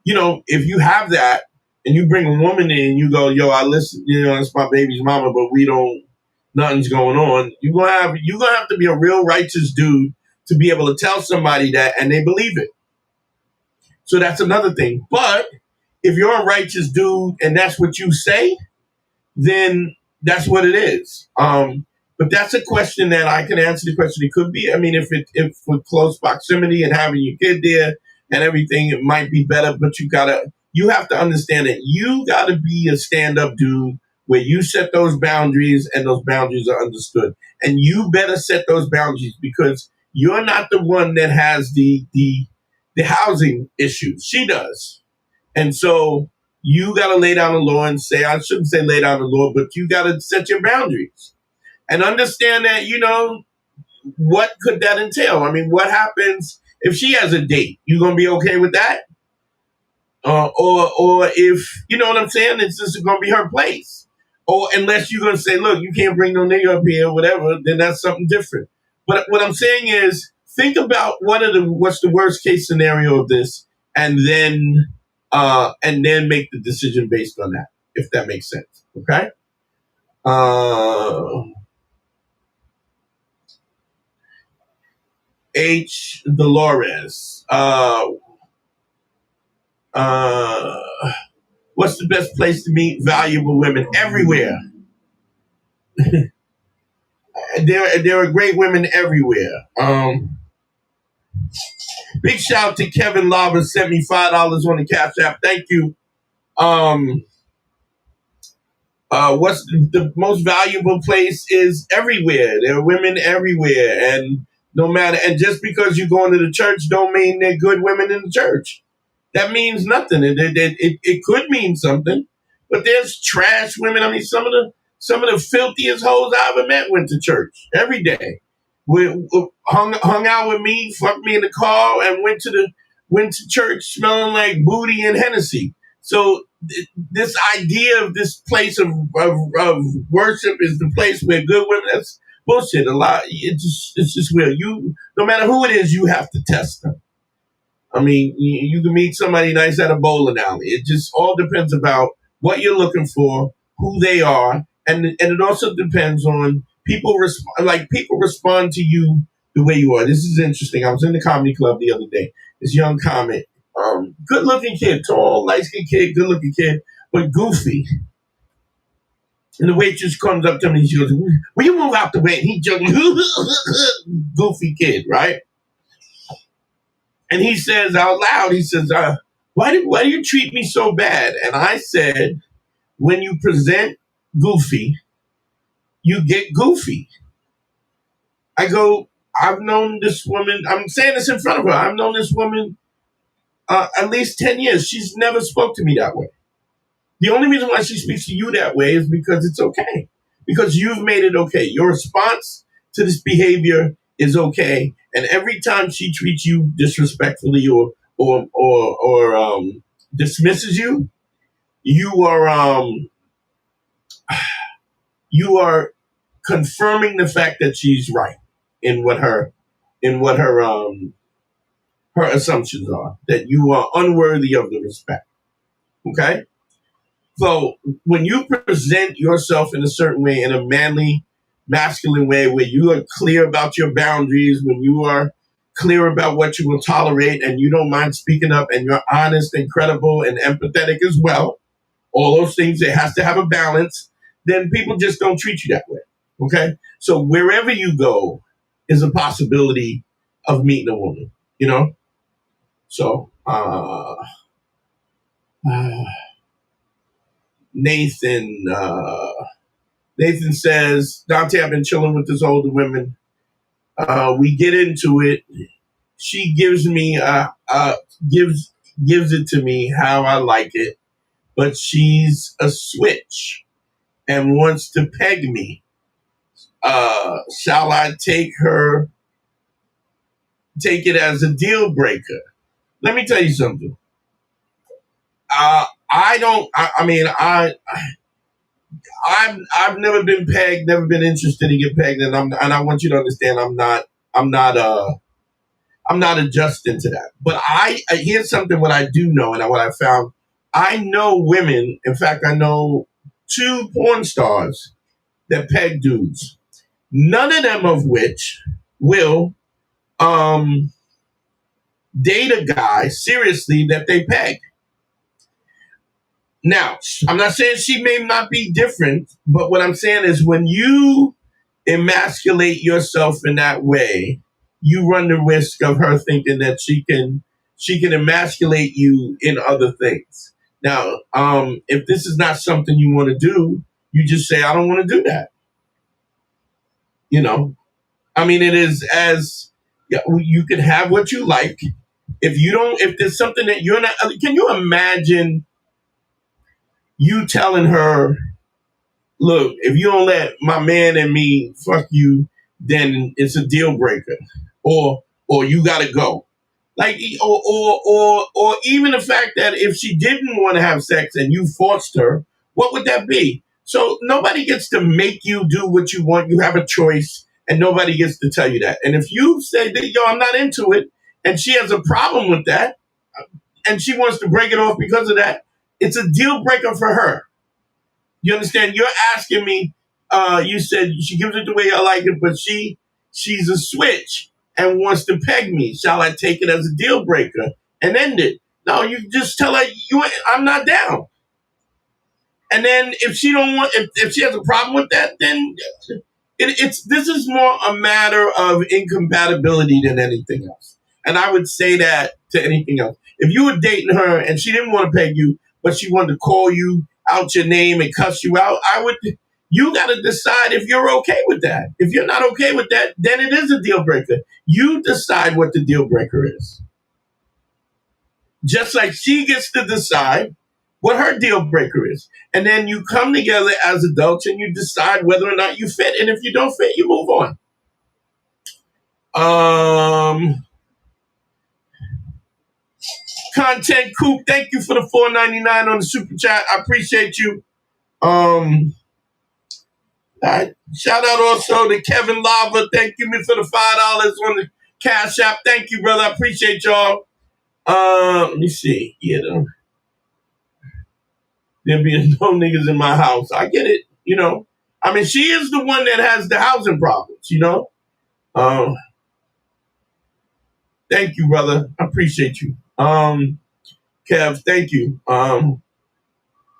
if you have that and you bring a woman in and you go, yo, I listen, it's my baby's mama, but nothing's going on. You're gonna have to be a real righteous dude to be able to tell somebody that and they believe it. So that's another thing. But if you're a righteous dude and that's what you say, then that's what it is. But that's a question that I can answer the question. It could be, if with close proximity and having your kid there and everything, it might be better, but you have to understand that you gotta be a stand-up dude where you set those boundaries and those boundaries are understood. And you better set those boundaries because you're not the one that has the housing issues. She does. And so you got to lay down the law and I shouldn't say lay down the law, but you got to set your boundaries and understand that, what could that entail? What happens if she has a date? You going to be okay with that? Or if, you know what I'm saying? It's just going to be her place. Or unless you're going to say, look, you can't bring no nigga up here or whatever, then that's something different. But what I'm saying is think about what's the worst case scenario of this and then make the decision based on that, if that makes sense. Okay? H. Dolores. What's the best place to meet valuable women? Everywhere. There are great women everywhere. Big shout out to Kevin Lava, $75 on the Cash App. Thank you. What's the most valuable place is everywhere. There are women everywhere, and no matter. And just because you're going to the church, don't mean they're good women in the church. That means nothing. It could mean something, but there's trash women. Some of the filthiest hoes I ever met went to church every day. Hung out with me, fucked me in the car, and went to church smelling like booty and Hennessy. So this idea of this place of worship is the place where good women. That's bullshit. It's just weird. No matter who it is, you have to test them. You can meet somebody nice at a bowling alley. It just all depends about what you're looking for, who they are, and it also depends on people respond to you the way you are. This is interesting. I was in the comedy club the other day. This young comic, good looking kid, tall, light skinned kid, good looking kid, but goofy. And the waitress comes up to me and she goes, "Will you move out the way?" And he just goofy kid, right? And he says out loud, he says, why do you treat me so bad? And I said, when you present goofy, you get goofy. I go, I've known this woman, I'm saying this in front of her, I've known this woman at least 10 years. She's never spoke to me that way. The only reason why she speaks to you that way is because it's okay. Because you've made it okay. Your response to this behavior is okay. And every time she treats you disrespectfully or dismisses you, you are confirming the fact that she's right in what her her assumptions are, that you are unworthy of the respect. Okay? So when you present yourself in a certain way, in a manly, masculine way, where you are clear about your boundaries, when you are clear about what you will tolerate and you don't mind speaking up and you're honest and credible and empathetic as well, all those things, it has to have a balance, then people just don't treat you that way. Okay? So wherever you go is a possibility of meeting a woman, you know? So, Nathan says, Dante, I've been chilling with this older woman. We get into it. She gives me gives it to me how I like it, but she's a switch and wants to peg me. Shall I take it as a deal breaker? Let me tell you something. I've never been pegged, never been interested in get pegged, and I want you to understand I'm not adjusting to that. But here's something what I do know and what I found. I know women, in fact, I know 2 porn stars that peg dudes. None of them of which will date a guy seriously that they peg. Now, I'm not saying she may not be different, but what I'm saying is when you emasculate yourself in that way, you run the risk of her thinking that she can emasculate you in other things. Now, if this is not something you want to do, you just say, I don't want to do that. You know, I mean, it is as you can have what you like. If there's something that you're not, can you imagine you telling her, look, if you don't let my man and me fuck you, then it's a deal breaker, or you gotta go. Like, or even the fact that if she didn't want to have sex and you forced her, what would that be? So nobody gets to make you do what you want. You have a choice, and nobody gets to tell you that. And if you say that, yo, I'm not into it, and she has a problem with that, and she wants to break it off because of that, it's a deal breaker for her. You understand? You're asking me, you said she gives it the way I like it, but she's a switch and wants to peg me. Shall I take it as a deal breaker and end it? No, you just tell her I'm not down. And then if she don't want, if she has a problem with that, then this is more a matter of incompatibility than anything else. And I would say that to anything else. If you were dating her and she didn't want to peg you, but she wanted to call you out your name and cuss you out, you got to decide if you're okay with that. If you're not okay with that, then it is a deal breaker. You decide what the deal breaker is. Just like she gets to decide what her deal breaker is. And then you come together as adults and you decide whether or not you fit. And if you don't fit, you move on. Content Coop, thank you for the $4.99 on the super chat. I appreciate you. Shout out also to Kevin Lava. Thank you for the $5 on the Cash App. Thank you, brother. I appreciate y'all. Let me see. There'll be no niggas in my house. I get it. I mean, she is the one that has the housing problems, you know? Thank you, brother. I appreciate you. Kev, thank you.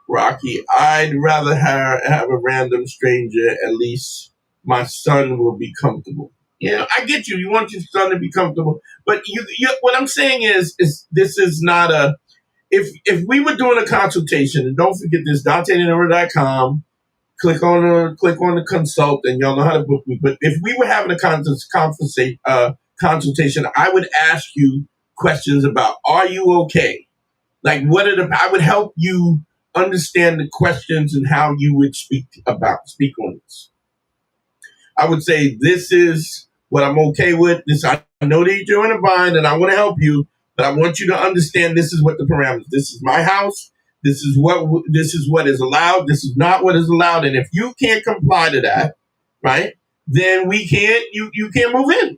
Rocky, I'd rather have a random stranger. At least my son will be comfortable. Yeah, I get you. You want your son to be comfortable. But what I'm saying is this is not a, if we were doing a consultation, and don't forget this, DanteNumber.com, click on the consult, and y'all know how to book me. But if we were having a consultation, I would ask you questions about, are you okay? Like, I would help you understand the questions and how you would speak on this. I would say, this is what I'm okay with. This, I know that you're in a bind and I want to help you, but I want you to understand this is what the parameters. This is my house. This is what is allowed. This is not what is allowed. And if you can't comply to that, right, then you can't move in.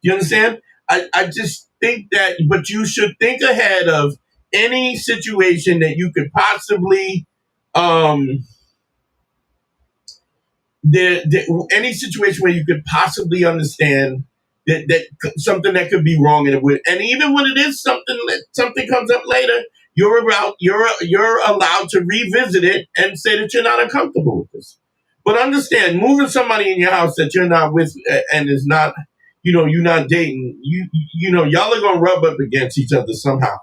You understand? I just think that, but you should think ahead of any situation that you could possibly, any situation where you could possibly understand that something that could be wrong, and even when it is something comes up later, you're allowed to revisit it and say that you're not uncomfortable with this. But understand, moving somebody in your house that you're not with and is not, you're not dating, y'all are gonna rub up against each other somehow.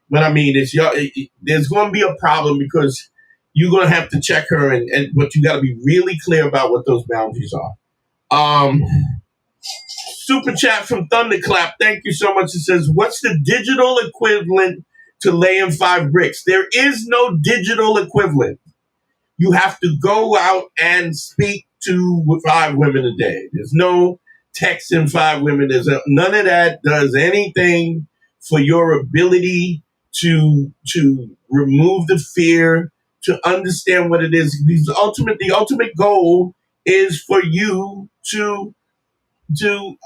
But I mean, there's gonna be a problem because you're gonna have to check her, but you got to be really clear about what those boundaries are. Super chat from Thunderclap. Thank you so much. It says, what's the digital equivalent to laying 5 bricks? There is no digital equivalent. You have to go out and speak to 5 women a day. There's no texting 5 women. None of that does anything for your ability to remove the fear, to understand what it is. The ultimate goal is for you to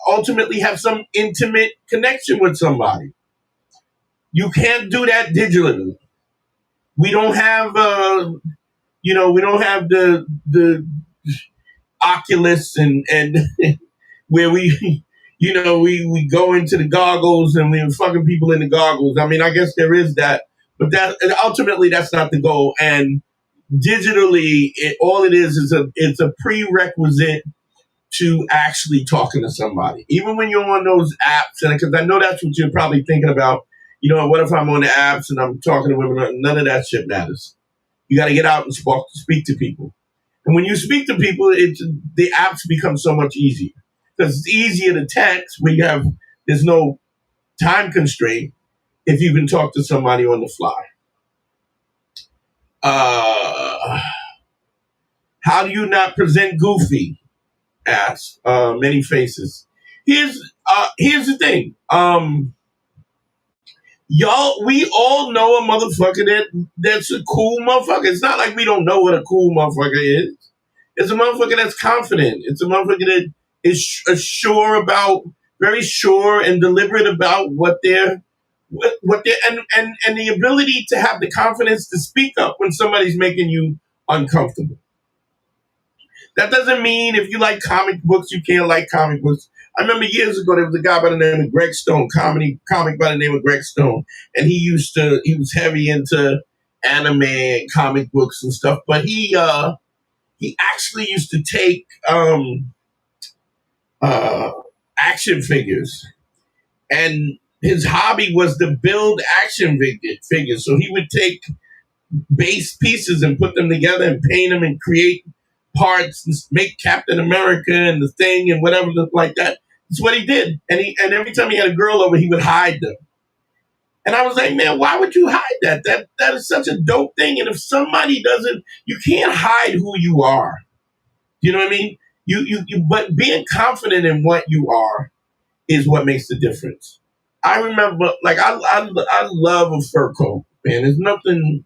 ultimately have some intimate connection with somebody. You can't do that digitally. We don't have we don't have the Oculus and where we we go into the goggles and we're fucking people in the goggles. I mean, I guess there is that, but ultimately that's not the goal. And digitally, all it is it's a prerequisite to actually talking to somebody. Even when you're on those apps, and because I know that's what you're probably thinking about, what if I'm on the apps and I'm talking to women? None of that shit matters. You got to get out and speak to people. And when you speak to people, the apps become so much easier. Because it's easier to text where there's no time constraint if you can talk to somebody on the fly. How do you not present goofy? Ass, many faces. Here's the thing. Y'all, we all know a motherfucker that's a cool motherfucker. It's not like we don't know what a cool motherfucker is. It's a motherfucker that's confident. It's a motherfucker that is very sure and deliberate about what they're and the ability to have the confidence to speak up when somebody's making you uncomfortable. That doesn't mean if you like comic books, you can't like comic books. I remember years ago, there was a guy by the name of Greg Stone, comic by the name of Greg Stone. And he was heavy into anime and comic books and stuff. But he actually used to take action figures. And his hobby was to build action figures. So he would take base pieces and put them together and paint them and create parts and make Captain America and the Thing and whatever like that. That's what he did. And every time he had a girl over, he would hide them. And I was like, man, why would you hide that? That is such a dope thing. And if somebody you can't hide who you are. You know what I mean? But being confident in what you are is what makes the difference. I remember, like, I love a fur coat, man. There's nothing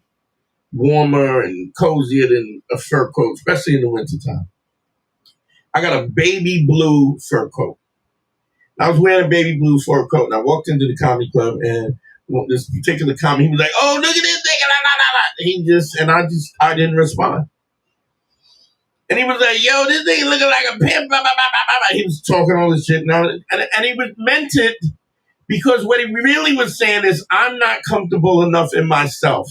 warmer and cozier than a fur coat, especially in the wintertime. I got a baby blue fur coat. I was wearing a baby blue fur coat, and I walked into the comedy club, and this particular comic, he was like, "Oh, look at this thing!" I didn't respond. And he was like, yo, this thing looking like a pimp. Blah, blah, blah, blah, blah. He was talking all this shit. Now, and he was meant it because what he really was saying is, I'm not comfortable enough in myself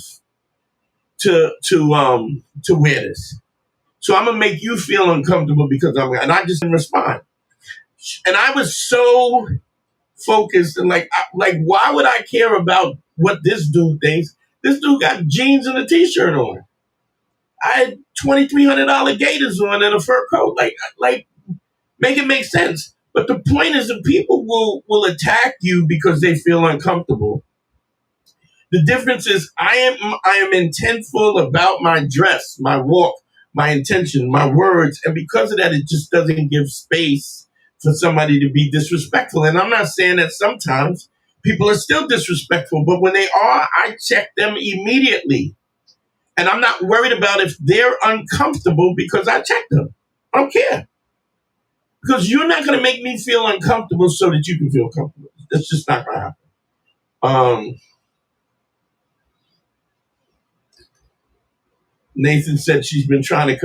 to wear this. So I'm gonna make you feel uncomfortable because and I just didn't respond. And I was so focused and like why would I care about what this dude thinks? This dude got jeans and a t-shirt on. I had $2,300 gaiters on and a fur coat. Like make it make sense. But the point is that people will attack you because they feel uncomfortable. The difference is I am intentful about my dress, my walk, my intention, my words, and because of that, it just doesn't give space for somebody to be disrespectful. And I'm not saying that sometimes people are still disrespectful, but when they are, I check them immediately. And I'm not worried about if they're uncomfortable because I check them. I don't care. Because you're not going to make me feel uncomfortable so that you can feel comfortable. That's just not going to happen. Nathan said she's been trying to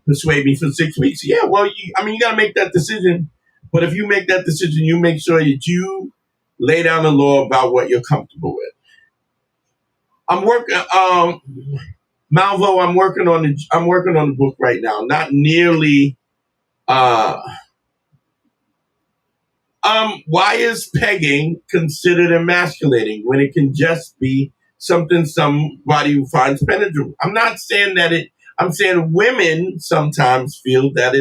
persuade me for 6 weeks. Yeah, well, you got to make that decision. But if you make that decision, you make sure that you lay down the law about what you're comfortable with. I'm working, Malvo. I'm working on the book right now. Not nearly. Why is pegging considered emasculating when it can just be something somebody who finds penetrable? I'm not saying I'm saying women sometimes feel that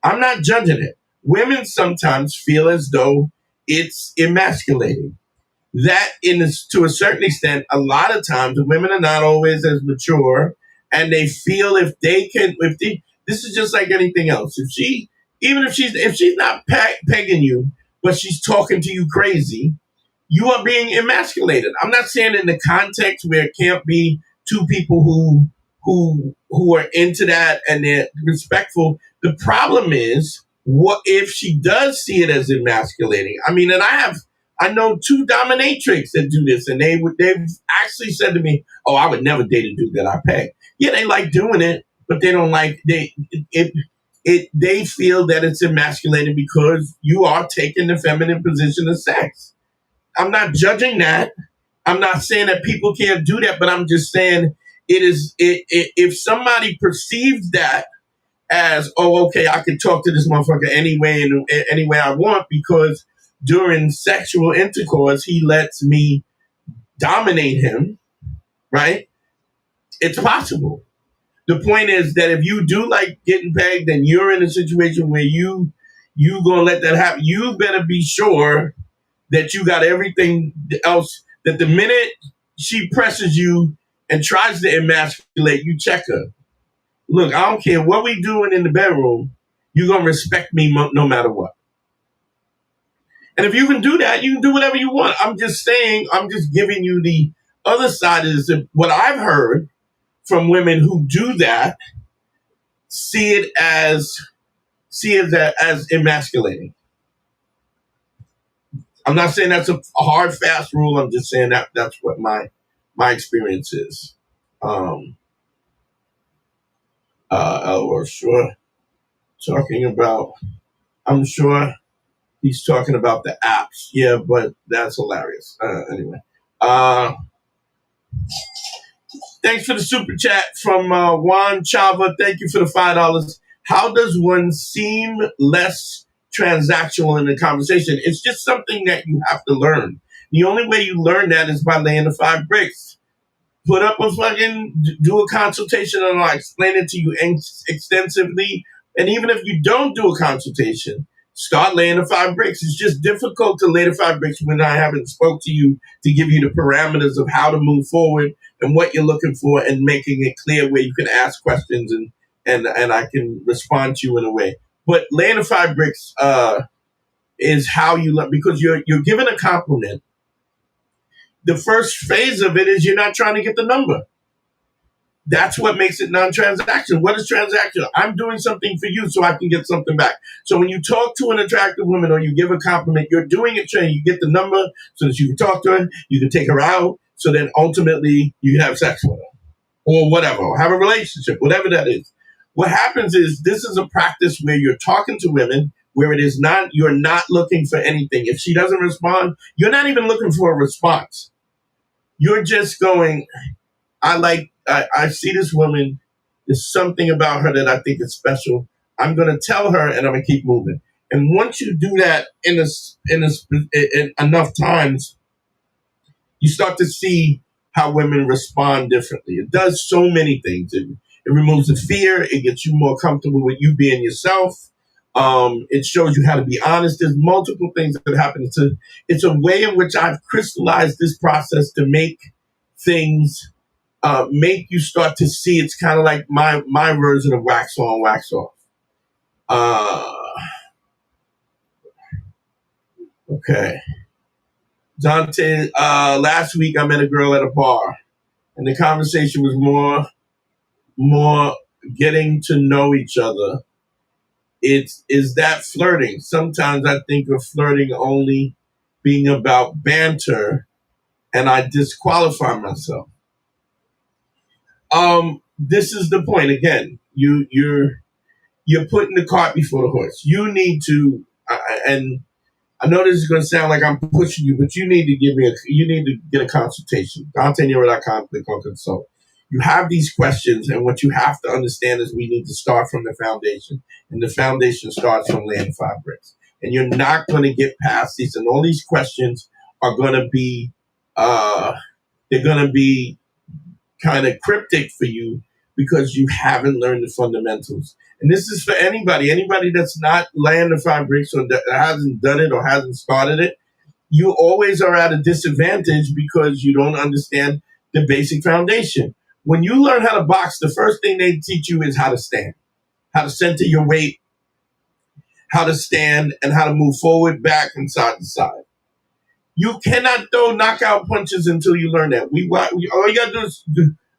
I'm not judging it. Women sometimes feel as though it's emasculating. That to a certain extent, a lot of times women are not always as mature and they feel this is just like anything else. If she's not pegging you, but she's talking to you crazy, you are being emasculated. I'm not saying in the context where it can't be two people who are into that and they're respectful. The problem is, what if she does see it as emasculating? I mean, and I know two dominatrix that do this, and they've actually said to me, "Oh, I would never date a dude that I peg." Yeah, they like doing it, but they don't like they feel that it's emasculating because you are taking the feminine position of sex. I'm not judging that. I'm not saying that people can't do that, but I'm just saying if somebody perceives that as, oh, okay, I can talk to this motherfucker any way I want because during sexual intercourse, he lets me dominate him, right? It's possible. The point is that if you do like getting pegged and you're in a situation where you gonna let that happen, you better be sure that you got everything else, that the minute she presses you and tries to emasculate, you check her. Look, I don't care what we doing in the bedroom, you're gonna respect me no matter what. And if you can do that, you can do whatever you want. I'm just giving you the other side is what I've heard from women who do that, see it as emasculating. I'm not saying that's a hard, fast rule. I'm just saying that's what my experience is. Sure. Talking about, I'm sure he's talking about the apps. Yeah, but that's hilarious. Anyway. Thanks for the super chat from Juan Chava. Thank you for the $5. How does one seem less transactional in the conversation? It's just something that you have to learn. The only way you learn that is by laying the 5 bricks. Do a consultation and I'll explain it to you extensively. And even if you don't do a consultation, start laying the 5 bricks. It's just difficult to lay the 5 bricks when I haven't spoke to you to give you the parameters of how to move forward and what you're looking for and making it clear where you can ask questions and I can respond to you in a way. But laying the 5 bricks is how you learn, because you're given a compliment. The first phase of it is you're not trying to get the number. That's what makes it non-transactional. What is transactional? I'm doing something for you so I can get something back. So when you talk to an attractive woman or you give a compliment, you're doing it so you get the number so that you can talk to her, you can take her out, so then ultimately you can have sex with her or whatever, or have a relationship, whatever that is. what happens is this is a practice where you're talking to women where it is not, you're not looking for anything. If she doesn't respond, you're not even looking for a response. You're just going, I see this woman. There's something about her that I think is special. I'm going to tell her and I'm going to keep moving. And once you do that in enough times, you start to see how women respond differently. It does so many things. It removes the fear. It gets you more comfortable with you being yourself. It shows you how to be honest. There's multiple things that happen. It's a way in which I've crystallized this process to make things, make you start to see. It's kind of like my version of wax on, wax off. Okay. Dante, last week I met a girl at a bar, and the conversation was more getting to know each other. Is that flirting? Sometimes I think of flirting only being about banter, and I disqualify myself. This is the point again. You're putting the cart before the horse. You need to, and I know this is going to sound like I'm pushing you, but you need to get a consultation. DanteNero.com, click on consult. You have these questions, and what you have to understand is we need to start from the foundation. And the foundation starts from laying 5 bricks. And you're not going to get past these, and all these questions are going to be, they're going to be kind of cryptic for you because you haven't learned the fundamentals. And this is for anybody that's not laying the 5 bricks or that hasn't done it or hasn't started it. You always are at a disadvantage because you don't understand the basic foundation. When you learn how to box, the first thing they teach you is how to stand, how to center your weight, how to stand, and how to move forward, back, and side to side. You cannot throw knockout punches until you learn that. All you gotta do is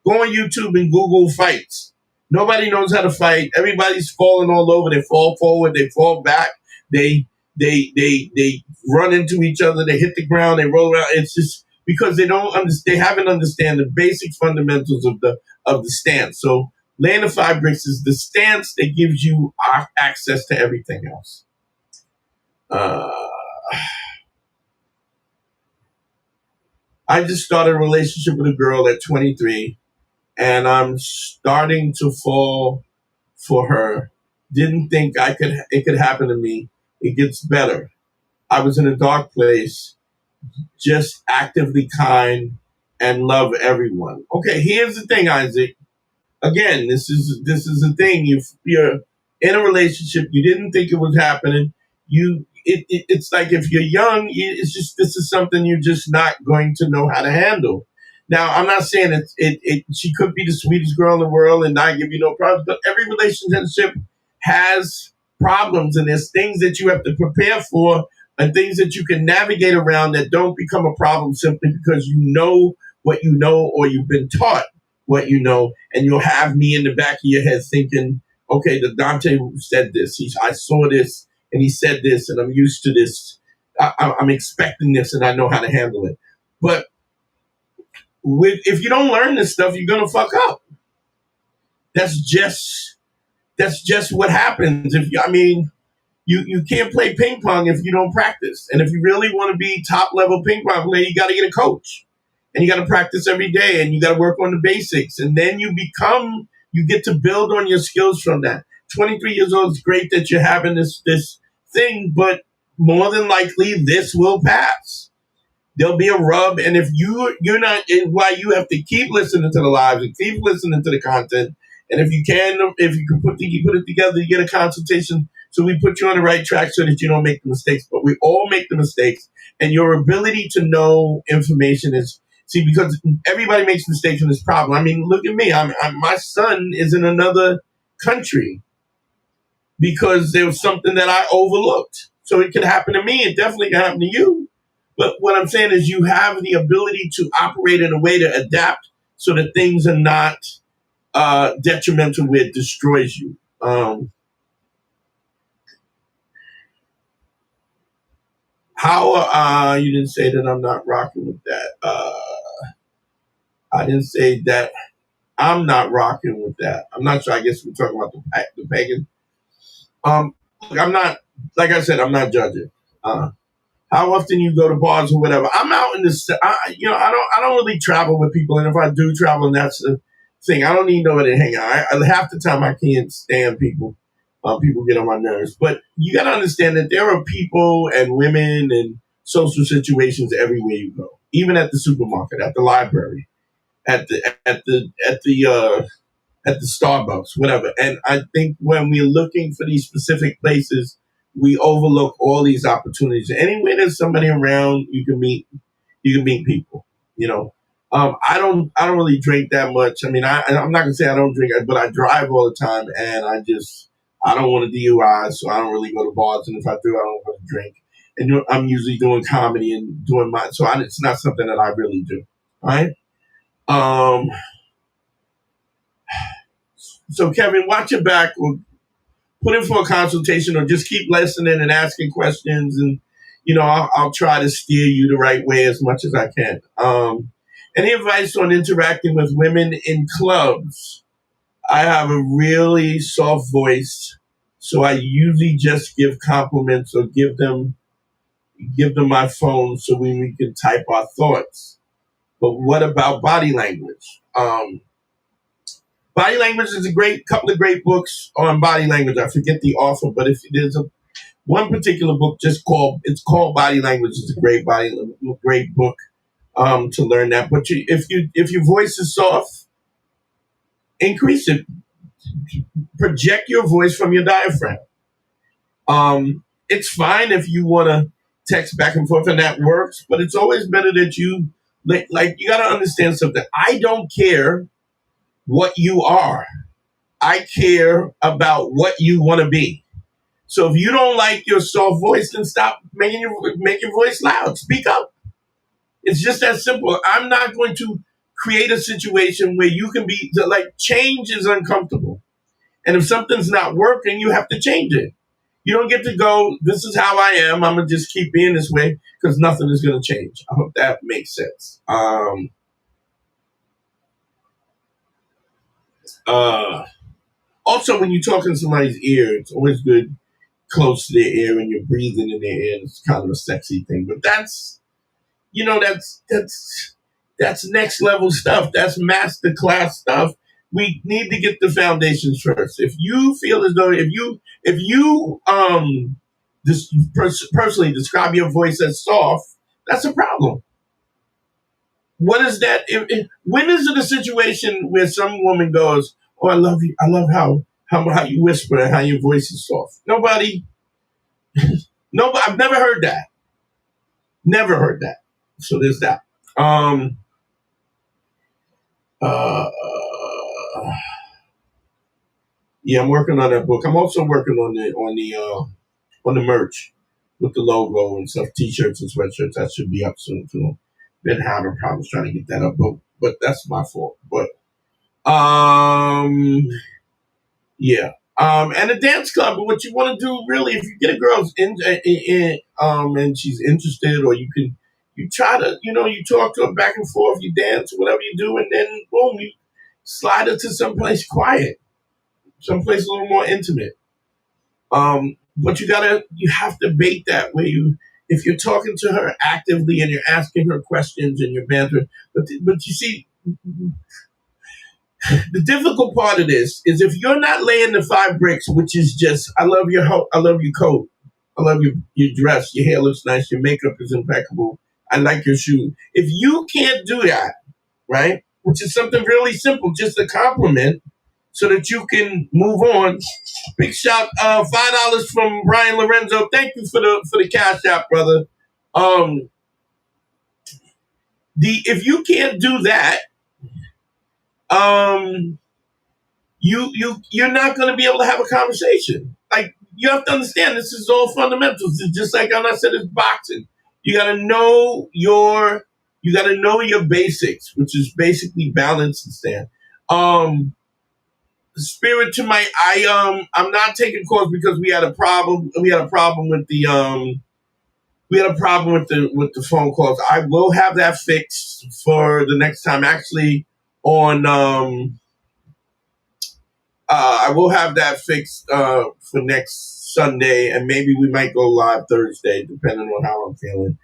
go on YouTube and Google fights. Nobody knows how to fight. Everybody's falling all over. They fall forward. They fall back. They run into each other. They hit the ground. They roll around. It's just because they don't understand. They haven't understand the basic fundamentals of the stance. So laying the 5 bricks is the stance that gives you access to everything else. I just started a relationship with a girl at 23, and I'm starting to fall for her. Didn't think it could happen to me. It gets better. I was in a dark place, just actively kind and love everyone. Okay, here's the thing, Isaac. Again, this is the thing. You're in a relationship, you didn't think it was happening. It's like if you're young, it's just this is something you're just not going to know how to handle. Now, I'm not saying she could be the sweetest girl in the world and not give you no problems, but every relationship has problems, and there's things that you have to prepare for and things that you can navigate around that don't become a problem simply because you know what you know or you've been taught what you know, and you'll have me in the back of your head thinking, okay, the Dante said this. I saw this, and he said this, and I'm used to this. I'm expecting this, and I know how to handle it. But if you don't learn this stuff, you're gonna fuck up. That's just what happens. You can't play ping pong if you don't practice. And if you really want to be top level ping pong player, you got to get a coach. And you got to practice every day, and you got to work on the basics. And then you get to build on your skills from that. 23 years old, it's great that you're having this thing, but more than likely this will pass. There'll be a rub, and if you're not, why you have to keep listening to the lives and keep listening to the content. And if you can put it together, you get a consultation. So we put you on the right track so that you don't make the mistakes. But we all make the mistakes, and your ability to know information is. See, because everybody makes mistakes in this problem. I mean, look at me. My son is in another country because there was something that I overlooked. So it could happen to me. It definitely can happen to you. But what I'm saying is you have the ability to operate in a way to adapt so that things are not detrimental where it destroys you. How you didn't say that I'm not rocking with that. I didn't say that. I'm not rocking with that. I'm not sure. I guess we're talking about the pagan. Look, I'm not. Like I said, I'm not judging. How often you go to bars or whatever? I'm out in the. I don't really travel with people, and if I do travel, and that's the thing, I don't need nobody to hang out. Half the time, I can't stand people. People get on my nerves, but you got to understand that there are people and women and social situations everywhere you go, even at the supermarket, at the library, at the Starbucks, whatever. And I think when we're looking for these specific places, we overlook all these opportunities. Anywhere there's somebody around, you can meet people. You know, I don't really drink that much. I mean, I'm not gonna say I don't drink, but I drive all the time, and I don't want to DUI, so I don't really go to bars. And if I do, I don't want to drink. And I'm usually doing comedy and doing it's not something that I really do. All right. Um, so Kevin, watch your back, or put in for a consultation, or just keep listening and asking questions, and I'll try to steer you the right way as much as I can. Any advice on interacting with women in clubs? I have a really soft voice, so I usually just give compliments or give them my phone so we can type our thoughts. But what about body language? Body language is a couple of great books on body language. I forget the author, but if there's one particular book it's called Body Language. It's a great book to learn that. But if your voice is soft, increase it. Project your voice from your diaphragm. It's fine if you want to text back and forth, and that works. But it's always better that you you got to understand something. I don't care what you are. I care about what you want to be. So if you don't like your soft voice, then stop making your voice loud. Speak up. It's just that simple. I'm not going to create a situation where you can be change is uncomfortable. And if something's not working, you have to change it. You don't get to go, this is how I am. I'm going to just keep being this way, because nothing is going to change. I hope that makes sense. Also, when you talk in somebody's ear, it's always good close to their ear and you're breathing in their ear. It's kind of a sexy thing. But that's next level stuff. That's master class stuff. We need to get the foundations first. If you feel as though if you personally describe your voice as soft, that's a problem. What is that? When is it a situation where some woman goes, "Oh, I love you. I love how you whisper and how your voice is soft"? Nobody. I've never heard that. Never heard that. So there's that. Yeah, I'm working on that book. I'm also working on the merch with the logo and stuff, t-shirts and sweatshirts. That should be up soon too. Been having problems trying to get that up, but that's my fault. But yeah. And a dance club. But what you want to do really, if you get a girl and she's interested, or you try to, you talk to her back and forth, you dance, whatever you do, and then boom, you slide her to someplace quiet, someplace a little more intimate. But you have to bait that where if you're talking to her actively and you're asking her questions and you're bantering, but you see, the difficult part of this is if you're not laying the 5 bricks, which is just, I love your coat, I love your dress, your hair looks nice, your makeup is impeccable, I like your shoes. If you can't do that, right, which is something really simple, just a compliment, so that you can move on. Big shout, $5 from Brian Lorenzo. Thank you for the cash app, brother. If you can't do that, you're not going to be able to have a conversation. Like, you have to understand, this is all fundamentals. It's just like I said, it's boxing. You got to know your basics, which is basically balance and stand. Spirit to my, I'm not taking calls because we had a problem. We had a problem with the phone calls. I will have that fixed for the next time. Actually, on I will have that fixed for next Sunday, and maybe we might go live Thursday, depending on how I'm feeling.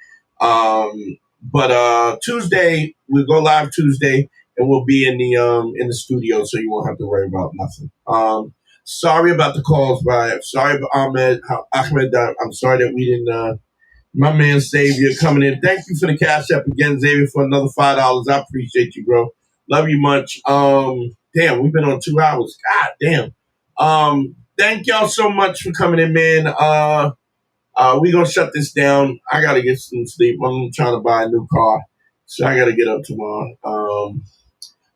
But Tuesday we'll go live Tuesday, and we'll be in the studio, so you won't have to worry about nothing. Sorry about the calls, Brian. Sorry about Ahmed. I'm sorry that we didn't. My man Xavier coming in. Thank you for the cash app again, Xavier, for another $5. I appreciate you, bro. Love you much. Damn, we've been on 2 hours. God damn. Thank y'all so much for coming in, man. We gonna shut this down. I gotta get some sleep. I'm trying to buy a new car, so I gotta get up tomorrow.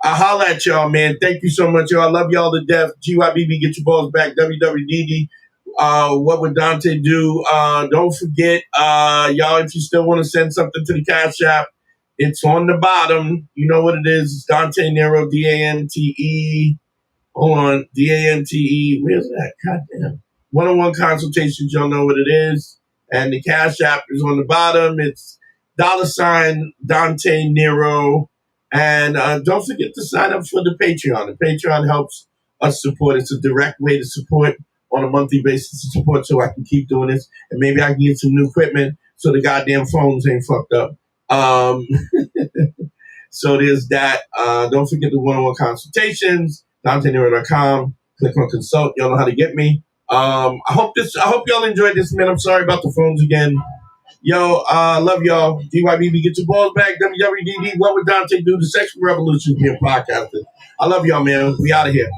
I'll holler at y'all, man. Thank you so much, y'all. I love y'all to death. GYBB, get your balls back. WWDD. What would Dante do? Don't forget, y'all, if you still want to send something to the Cash App, it's on the bottom. You know what it is. It's Dante Nero, Dante. Hold on. Dante. Where's that? Goddamn. One-on-one consultations, y'all know what it is. And the Cash App is on the bottom. It's $ Dante Nero. And don't forget to sign up for the Patreon. The Patreon helps us support. It's a direct way to support on a monthly basis to support so I can keep doing this. And maybe I can get some new equipment so the goddamn phones ain't fucked up. So there's that. Don't forget the one-on-one consultations, DanteNero.com. Click on consult. Y'all know how to get me. I hope y'all enjoyed this, man. I'm sorry about the phones again. Yo, love y'all. DYBB, get your balls back. WWDD, what would Dante do? The Sexual Revolution being podcasted. I love y'all, man. We out of here.